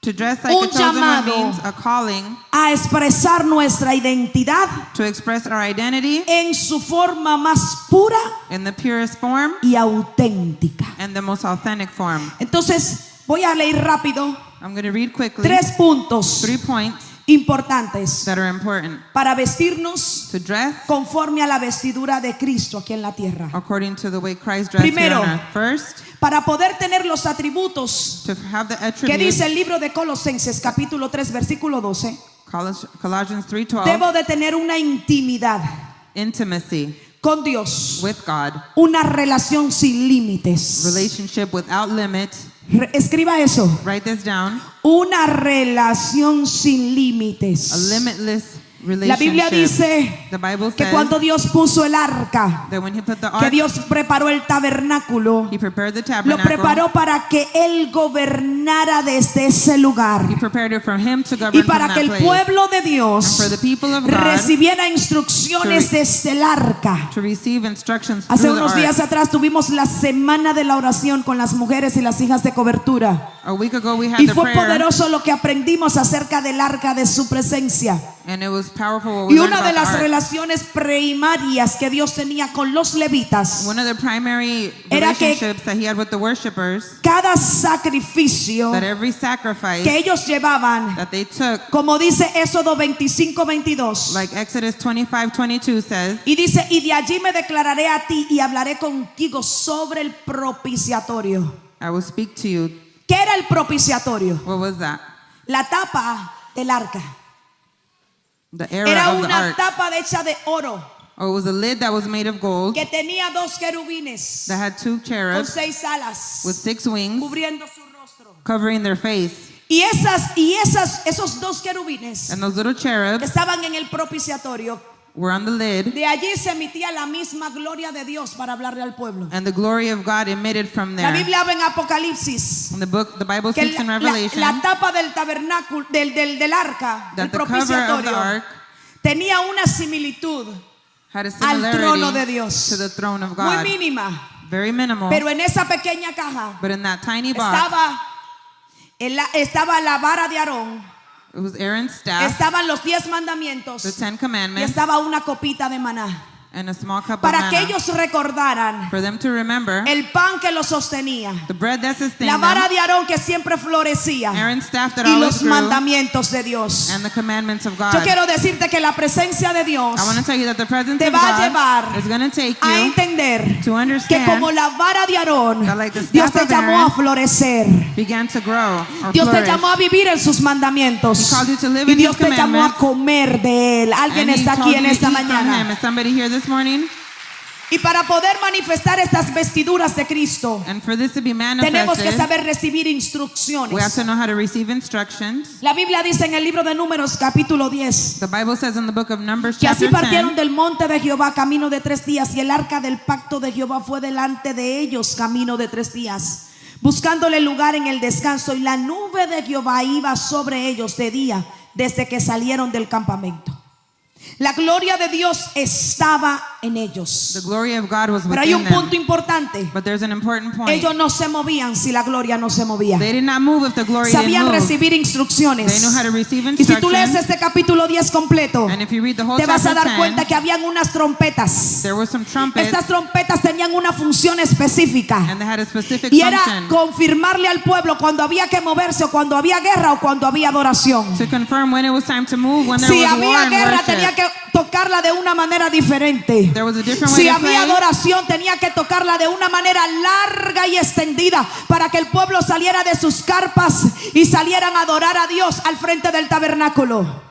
To dress like un a chosen one llamado. means a calling a expresar nuestra identidad to express our identity en su forma más pura in the purest form y auténtica. and the most authentic form. Entonces, voy a leer rápido I'm going to read quickly 3 puntos 3 points importantes that are important. para vestirnos To dress conforme a la vestidura de Cristo aquí en la tierra. according to the way Christ dressed Primero, here on earth. First, Para poder tener los atributos to have the que attributes, dice el libro de Colosenses capítulo 3 versículo 12, Colossians 3:12, debo de tener una intimidad intimacy con Dios, with God, una relación sin límites. relationship without limit. Escriba eso. Write this down. Una relación sin A límites. limitless La Biblia dice The Bible que says cuando Dios puso el arca, that when he put the que ark, Dios preparó el tabernáculo, he prepared the lo tabernacle. preparó para que Él gobernara desde ese lugar He prepared it for him to govern y from para that que el place. pueblo de And Dios for the people of God recibiera instrucciones desde el arca. to receive instructions Hace through the unos ark. días atrás tuvimos la semana de la oración con las mujeres y las hijas de cobertura. A week ago we had Y the fue prayer, poderoso lo que aprendimos acerca del arca de su presencia. and it was powerful what we Y learned una de about the las ark. relaciones primarias que Dios tenía con los levitas, One of the primary era que relationships that he had with the worshipers, cada sacrificio that every sacrifice que ellos llevaban, that they took, como dice Éxodo 25:22, like Exodus 25:22 says, y dice, y de allí me declararé a ti y hablaré contigo sobre el propiciatorio. I will speak to you. ¿Qué era el propiciatorio? What was that? La tapa del arca. The era Era of the una ark. tapa hecha de oro Or it was a lid that was made of gold que tenía dos querubines that had two con cherubs 6 alas with 6 wings cubriendo su rostro. covering their face. Y esos dos querubines And those little que cherubs estaban en el propiciatorio, were on the lid, de allí se emitía la misma gloria de Dios para hablarle al pueblo. and the glory of God emitted from La there. Biblia habla en Apocalipsis In the book, the Bible que speaks in Revelation la tapa del tabernáculo, del arca, del that the cover of the propiciatorio, ark tenía una similitud had a al trono de similarity Dios, to the throne of muy God. mínima, Very minimal. pero en esa pequeña caja But in that tiny box, estaba la vara de Aarón, it was Aaron's staff, estaban los 10 mandamientos the 10 y Commandments, estaba una copita de maná, and a small cup of para que manna. ellos recordaran For them to remember el pan que los sostenía, the bread that sustained la vara them, de Aarón que siempre florecía Aaron's staff that y always los grew, mandamientos de Dios. and the commandments of God. Yo quiero decirte que la presencia de Dios I want to tell you that the presence te of va a God llevar is going to take a you entender to que understand como la vara de Aarón, that like the Dios staff te of llamó a Aaron florecer. began to grow or Dios te flourish. llamó a vivir en sus mandamientos. He called you to live Y in Dios His te llamó a commandments. comer de Él. Alguien And he está told aquí en you to esta eat from Him. mañana. Is somebody here this morning? Y para poder manifestar estas vestiduras de Cristo, And for this to be tenemos que manifested, saber recibir we have instrucciones. to know how to receive instructions. La Biblia dice en el libro de Números capítulo 10 The Bible says in the book of Numbers que así chapter partieron 10, del monte de Jehová camino de 3 días y el arca del pacto de Jehová fue delante de ellos camino de 3 días, buscándole lugar en el descanso, y la nube de Jehová iba sobre ellos de día desde que salieron del campamento. La gloria de Dios estaba en the ellos. glory of God was Pero hay within un punto them. importante. But there's an important point. Ellos no se movían si la gloria no se movía. They did not move if the glory didn't Sabían move. recibir instrucciones. They knew how to receive Y si tú lees instructions. este capítulo 10 completo, And if you read the whole te vas a chapter dar cuenta 10, que habían unas trompetas. there were some trumpets, Estas trompetas tenían una función específica. and they had a specific Y era function confirmarle al pueblo cuando había que moverse, o cuando había guerra, o cuando había adoración. to confirm when it was time to move, when there Si was war había and guerra, worship. tenía que tocarla de una manera diferente. There was a different way Si to había play. adoración, tenía que tocarla de una manera larga y extendida para que el pueblo saliera de sus carpas y salieran a adorar a Dios al frente del tabernáculo.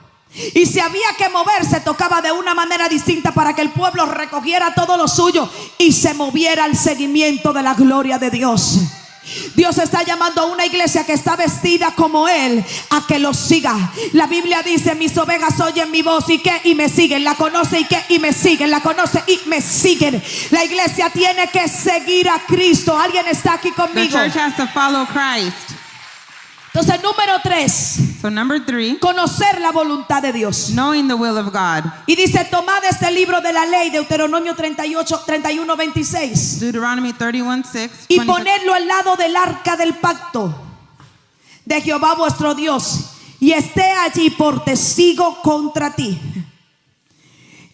Y si había que moverse, tocaba de una manera distinta para que el pueblo recogiera todo lo suyo y se moviera al seguimiento de la gloria de Dios. Dios está llamando a una iglesia que está vestida como Él a que lo siga. La Biblia dice: mis ovejas oyen mi voz y me siguen. La conoce y me siguen. La conoce y me siguen. La iglesia tiene que seguir a Cristo. ¿Alguien está aquí The conmigo? church has to follow Christ. Entonces, número 3, So number 3, conocer la voluntad de Dios. knowing the will of God. Y dice: tomad este libro de la ley, Deuteronomio 31, 26, Deuteronomy 31:6. y ponedlo al lado del arca del pacto de Jehová vuestro Dios, y esté allí por testigo contra ti.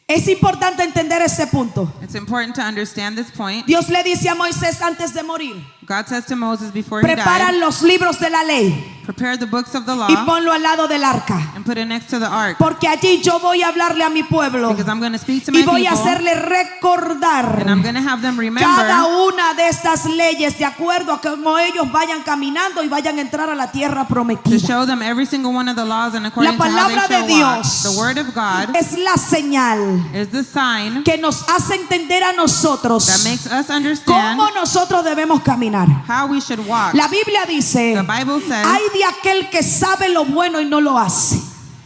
Es importante entender ese punto. It's important to understand this point. Dios le dice a Moisés antes de morir: God says to Moses before he prepara died, los libros de la ley prepare the books of the law y ponlo al lado del arca, and put it next to the ark, porque allí yo voy a hablarle a mi pueblo because I'm going to speak to my y voy a people, hacerle recordar and I'm going to have them cada remember una de estas leyes de acuerdo a cómo ellos vayan caminando y vayan a entrar a la tierra to prometida. show them every single one of the laws and according to how palabra they de shall walk. Dios The word of God Es la señal is the sign que nos hace entender a nosotros that makes us understand cómo nosotros debemos caminar. how we should walk. La Biblia dice: The Bible says, hay de aquel que sabe lo bueno y no lo hace.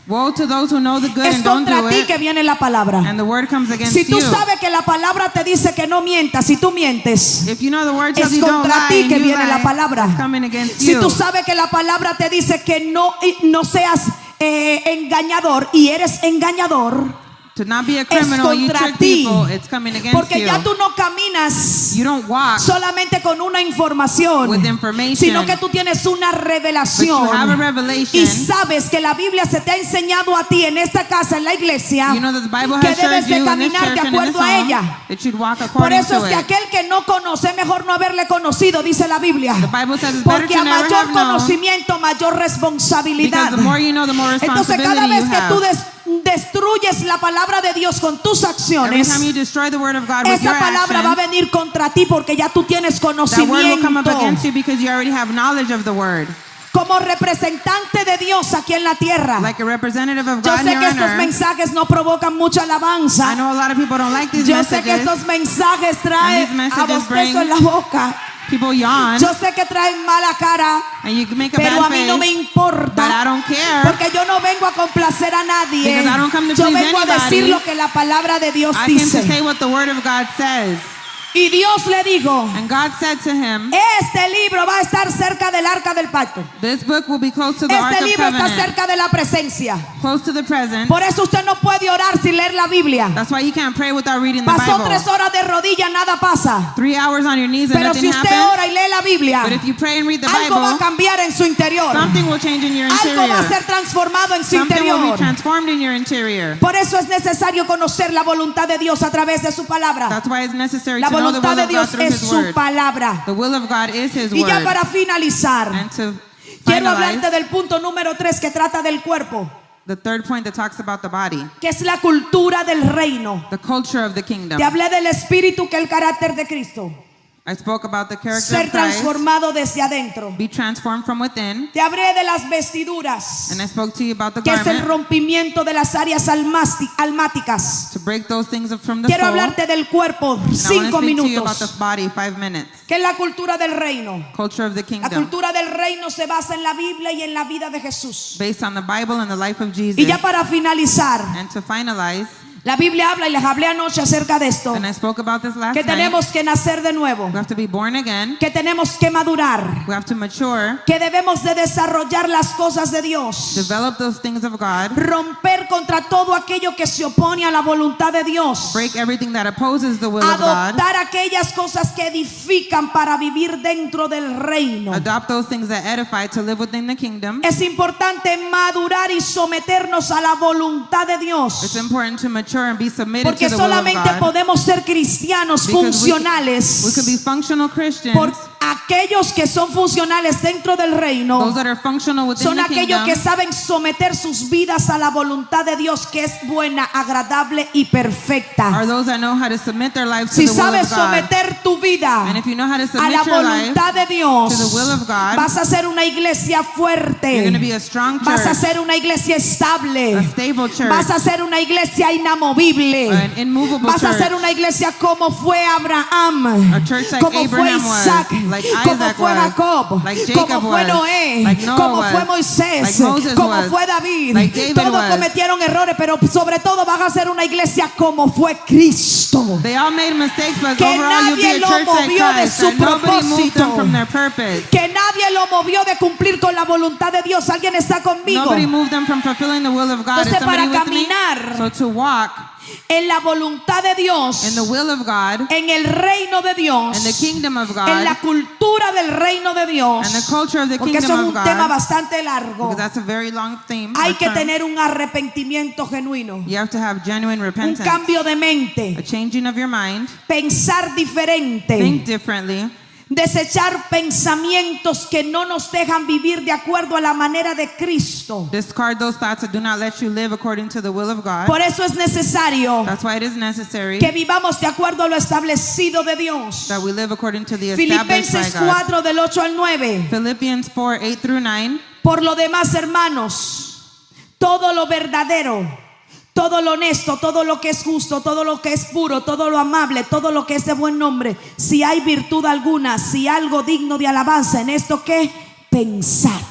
Woe to those who know the good Es and don't contra do ti it, que viene la palabra. and the word comes against Si tú you. sabes que la palabra te dice que no mientas, si tú mientes, If you know the word es tells you don't contra lie ti and que you viene la lie, palabra. it's coming against Si you. tú sabes que la palabra te dice que no seas engañador y eres engañador, To not be a es criminal, you contra trick ti. people, it's coming against Porque you. ya tú no caminas You don't walk solamente con una información, with information, sino que tú tienes una but revelación you have a revelation. y sabes que la Biblia se te ha enseñado a ti en esta casa, en la iglesia, You know that the Bible que has debes showed de you in this caminar church de and in this acuerdo a ella. home that you'd walk Por according eso es to que it. aquel que no conoce es mejor no haberle conocido, dice la Biblia. The Bible says it's better Porque to a never mayor have known, conocimiento, mayor responsabilidad. because the more you know, the more Entonces responsibility cada vez you que have. tú destruyes la palabra de Dios con tus Every acciones, time you destroy the word of God with your esa palabra va a actions, venir contra ti porque ya tú tienes that word will come up conocimiento. against you because you already have knowledge of the word. Como representante de Dios aquí en la tierra, Like a representative of yo God sé here que on estos earth. mensajes no provocan mucha I alabanza. know a lot of people don't like these Yo sé que messages. estos mensajes And traen these a messages bostezo bring en la boca. People yawn, Yo sé que traen mala cara, and you can make a pero bad a mí no me face, but importa. I don't care. Porque yo no vengo a complacer a nadie. Because I don't come to Yo please vengo a anybody. decir lo que la palabra de Dios I came to dice. say what the word of God says. Y Dios le dijo, And God said to him, este libro va a estar cerca del arca del pacto. this book will be close to the Ark Este of libro está Covenant, cerca de la presencia. close to the present. Por eso usted no puede orar sin leer la Biblia. That's why you can't pray without reading the Pasó Bible. 3 horas de rodilla, nada pasa. 3 hours on your knees and Pero si nothing usted happens. ora y lee la Biblia, But if you pray and read the algo va a Bible, cambiar en su interior. something will change in your Algo va a interior. ser transformado en su Something will be interior. transformed in your interior. Por eso es necesario conocer la voluntad de Dios a través de su palabra. That's why it's necessary La to know the voluntad will de of God Dios through es His su word. palabra. The will of God is His Y ya word. para finalizar, And to quiero hablarte finalize, del punto número 3 que trata del cuerpo, the third point that talks about the body, que es la cultura del reino. the culture of the kingdom. Te hablé del espíritu, que es el carácter de Cristo. I spoke about the character Ser of Christ, transformado desde adentro. be transformed from within, Te hablé de las vestiduras, and I spoke to you about the que es el garment, rompimiento de las áreas almáticas. to break those things from the Quiero soul. hablarte del cuerpo, And I want 5 to speak to you about minutos, the body, 5 minutes. que es la cultura del reino. Culture of the La kingdom, cultura del reino se basa en la Biblia y en la vida de Jesús. based on the Bible and the life of Jesus. Y ya para finalizar, And to finalize, la Biblia habla, y les hablé anoche acerca de esto, and I spoke about this last que night, tenemos que nacer de nuevo, we have to be born again, que tenemos que madurar, we have to mature, que debemos de desarrollar las cosas de Dios, develop those things of God, romper contra todo aquello que se opone a la voluntad de Dios, break everything that opposes the will of God, adoptar aquellas cosas que edifican para vivir dentro del reino. adopt those things that edify to live within the kingdom. Es importante madurar y someternos a la voluntad de It's Dios, important to mature and be submitted porque to the will of solamente God. podemos ser cristianos Because we funcionales could be functional Christians. por aquellos que son funcionales dentro del reino. Those that are functional within Son the aquellos kingdom que saben someter sus vidas a la voluntad de Dios, que es buena, agradable y are perfecta. those that know how to submit their lives to Si the will sabes of God. someter tu vida And if you know how to a submit la your life, voluntad de Dios, to the will of God, vas a ser una iglesia you're fuerte, going to be a strong vas a church, ser una iglesia estable, a stable church, vas a ser una iglesia inamovible, an immovable vas a church, ser una iglesia como fue Abraham, a church like como fue Abraham was, Isaac, like como Isaac fue was, Jacob, like Jacob como fue was, Noé, like Noah como was, fue Moisés, like Moses como was, fue David. like David Todos was. cometieron errores, pero sobre todo vas a ser una iglesia como fue Cristo. They all made mistakes, but Que overall you'll be nadie a lo church like movió de Christ. su And nobody moved them propósito. from their purpose. Que nadie lo movió de cumplir con la voluntad de Dios. ¿Alguien está conmigo? Nobody moved them from fulfilling the will of God. Is Entonces, somebody para with me? caminar So to walk en la voluntad de Dios, in the will of God, en el reino de Dios, in the kingdom of en la God, cultura del reino de Dios, and the culture of the porque eso es kingdom un of tema God, bastante largo. because that's a very long theme. Hay or que term. tener un arrepentimiento genuino, You have to have genuine un repentance, cambio de mente, a changing of your mind, pensar diferente, think differently, desechar pensamientos que no nos dejan vivir de acuerdo a la manera de Cristo. discard those thoughts that do not let you live according to the will of God. Por eso es necesario That's why it is necessary que vivamos de acuerdo a lo establecido de Dios. that we live according to the established by Filipenses God. 4 del 8 al 9. Philippians 4, 8 through 9. Por lo demás, hermanos, todo lo verdadero, todo lo honesto, todo lo que es justo, todo lo que es puro, todo lo amable, todo lo que es de buen nombre, si hay virtud alguna, si algo digno de alabanza, en esto que pensad.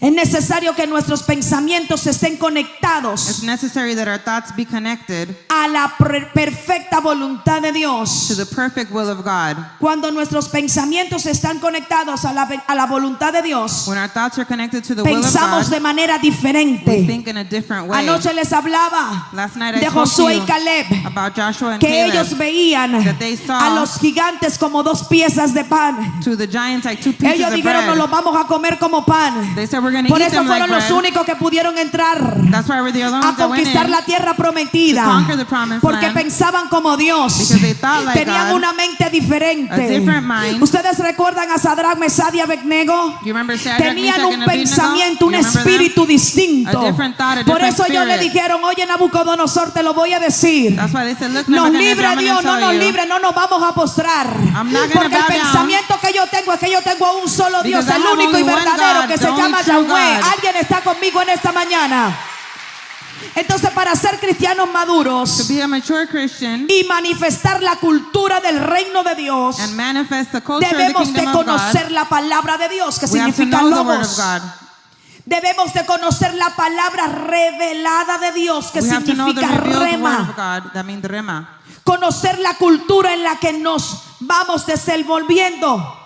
Es necesario que nuestros pensamientos estén It's conectados necessary that our thoughts be connected a la perfecta voluntad de to Dios. the perfect will of God. Cuando nuestros pensamientos están conectados a la voluntad de Dios, When our thoughts are connected to the will of pensamos God, de manera we diferente. think in a different way. Anoche les hablaba Last night I de spoke to Josué y you Caleb, about Joshua and que Caleb. ellos veían that they saw a los gigantes como dos piezas de pan. To the giants like two pieces Ellos of dijeron, nos bread. los vamos a comer como pan. They said we're going to Por eat eso them like fueron los bread. únicos que pudieron entrar That's why we're the only a ones that went conquistar in. la tierra prometida, to conquer the promised porque land. pensaban como Dios, Because they thought like tenían God. una mente diferente. A different mind. Ustedes recuerdan a Sadrach, Mesach y Abednego, You remember Shadrach, tenían Meshach, un and Abednego? pensamiento, un You remember espíritu them? distinto. A different thought, a Por different eso ellos le spirit. dijeron, oye Nabucodonosor, te lo voy a decir, That's why they said, look, nos Nebuchadnezzar, libre I'm Dios, gonna no tell nos you. libre, no nos vamos a postrar, I'm not gonna porque el bow down. pensamiento que yo tengo es que yo tengo a un solo Dios, Because I el have único y only one verdadero, God, que the se only llama true Yahweh. God. Alguien está conmigo en esta mañana. Entonces, para ser cristianos To maduros be a mature Christian y manifestar la cultura del reino de Dios, and manifest the culture of the debemos de kingdom of God, conocer la palabra de Dios, que we have to significa know the word of logos. God. Debemos de conocer la palabra revelada de Dios, que We have to know the significa revealed word rema. of God. That means the rema. Conocer la cultura en la que nos vamos desenvolviendo.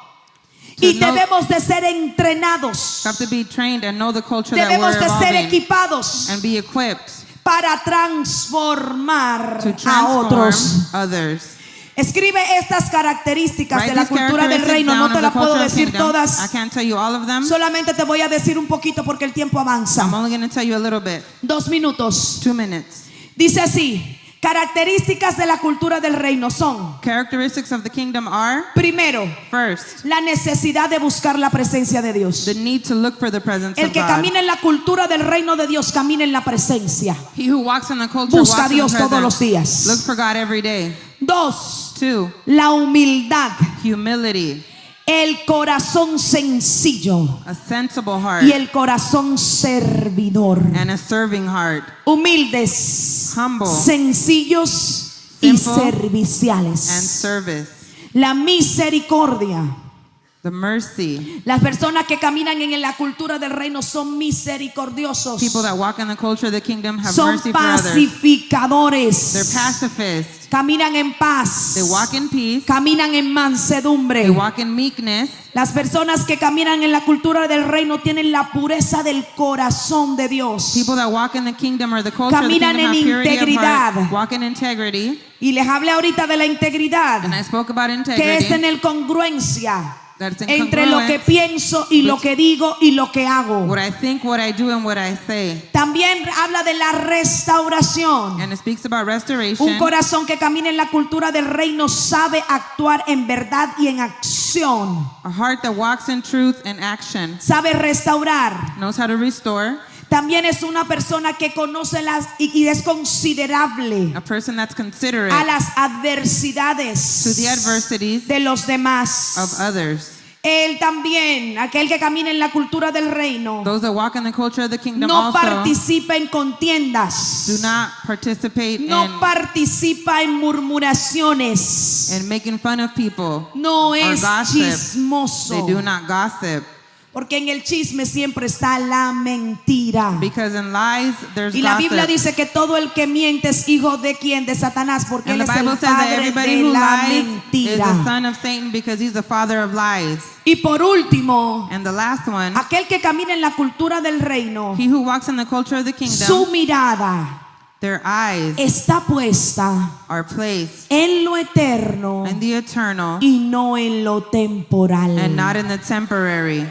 Y know- debemos de ser entrenados. We have to be trained and know the culture that Debemos we're de ser evolving equipados and be equipped para transformar to a transform otros. others. Escribe estas características Write de la these cultura del characteristics reino. down No of te the las puedo culture of decir kingdom. I todas. can't tell you all of them. Solamente te voy a decir un poquito porque el tiempo avanza. I'm only going to tell you a little bit. 2 minutos. 2 minutes. Dice así: características de la cultura del reino son, Characteristics of the kingdom are, primero, first, la necesidad de buscar la presencia de Dios. the need to look for the presence El of que God. camina en la cultura del reino de Dios camina en la presencia. He who walks in the culture Busca a walks in Dios the todos los presence. días. Look for God every day. 2, 2, la humildad, humility, el corazón sencillo a sensible heart, y el corazón servidor. and a serving heart. Humildes, Humble, sencillos y simple, and serviciales. service. La misericordia. The mercy. Las personas que caminan en la cultura del reino son misericordiosos. People that walk in the culture of the kingdom have Son mercy for others. pacificadores. They're pacifists. Caminan en paz. They walk in peace. Caminan en mansedumbre. They walk in meekness. Las personas que caminan en la cultura del reino tienen la pureza del corazón de Dios. People that walk in the kingdom or the culture of the Caminan kingdom have en purity of integridad. heart, walk in integrity. Y les hablé ahorita de la integridad, And I spoke about que es integrity. tener congruencia That's in entre lo que congruence pienso y lo que digo y lo que hago. what I think, what I do, and what I say. También habla de la restauración. And it speaks about Un restoration. corazón que camina en la cultura del reino sabe actuar en verdad y en acción. A heart that walks in truth and action. Sabe restaurar. Knows how to restore. También es una persona que conoce y es considerable A person that's considerate a las adversidades to the adversities de los demás. of others. Él también, aquel que camina en la cultura del reino, Those that walk in the culture of the kingdom no also participa en contiendas, do not participate no participa en murmuraciones, in making fun of people. no or es gossip. chismoso, They do not gossip. porque en el chisme siempre está la mentira. Because in lies, there's Y la Biblia gossip. dice que todo el que miente es hijo de quién, de Satanás, porque And él the es el Bible says that padre everybody de who la lies is mentira. the son of Satan because he's the father of lies. Y por último, And the last one, aquel que camina en la cultura del reino, he who walks in the culture of the su kingdom, mirada their eyes está puesta are placed en lo eterno in the eternal y no en lo temporal. and not in the temporary.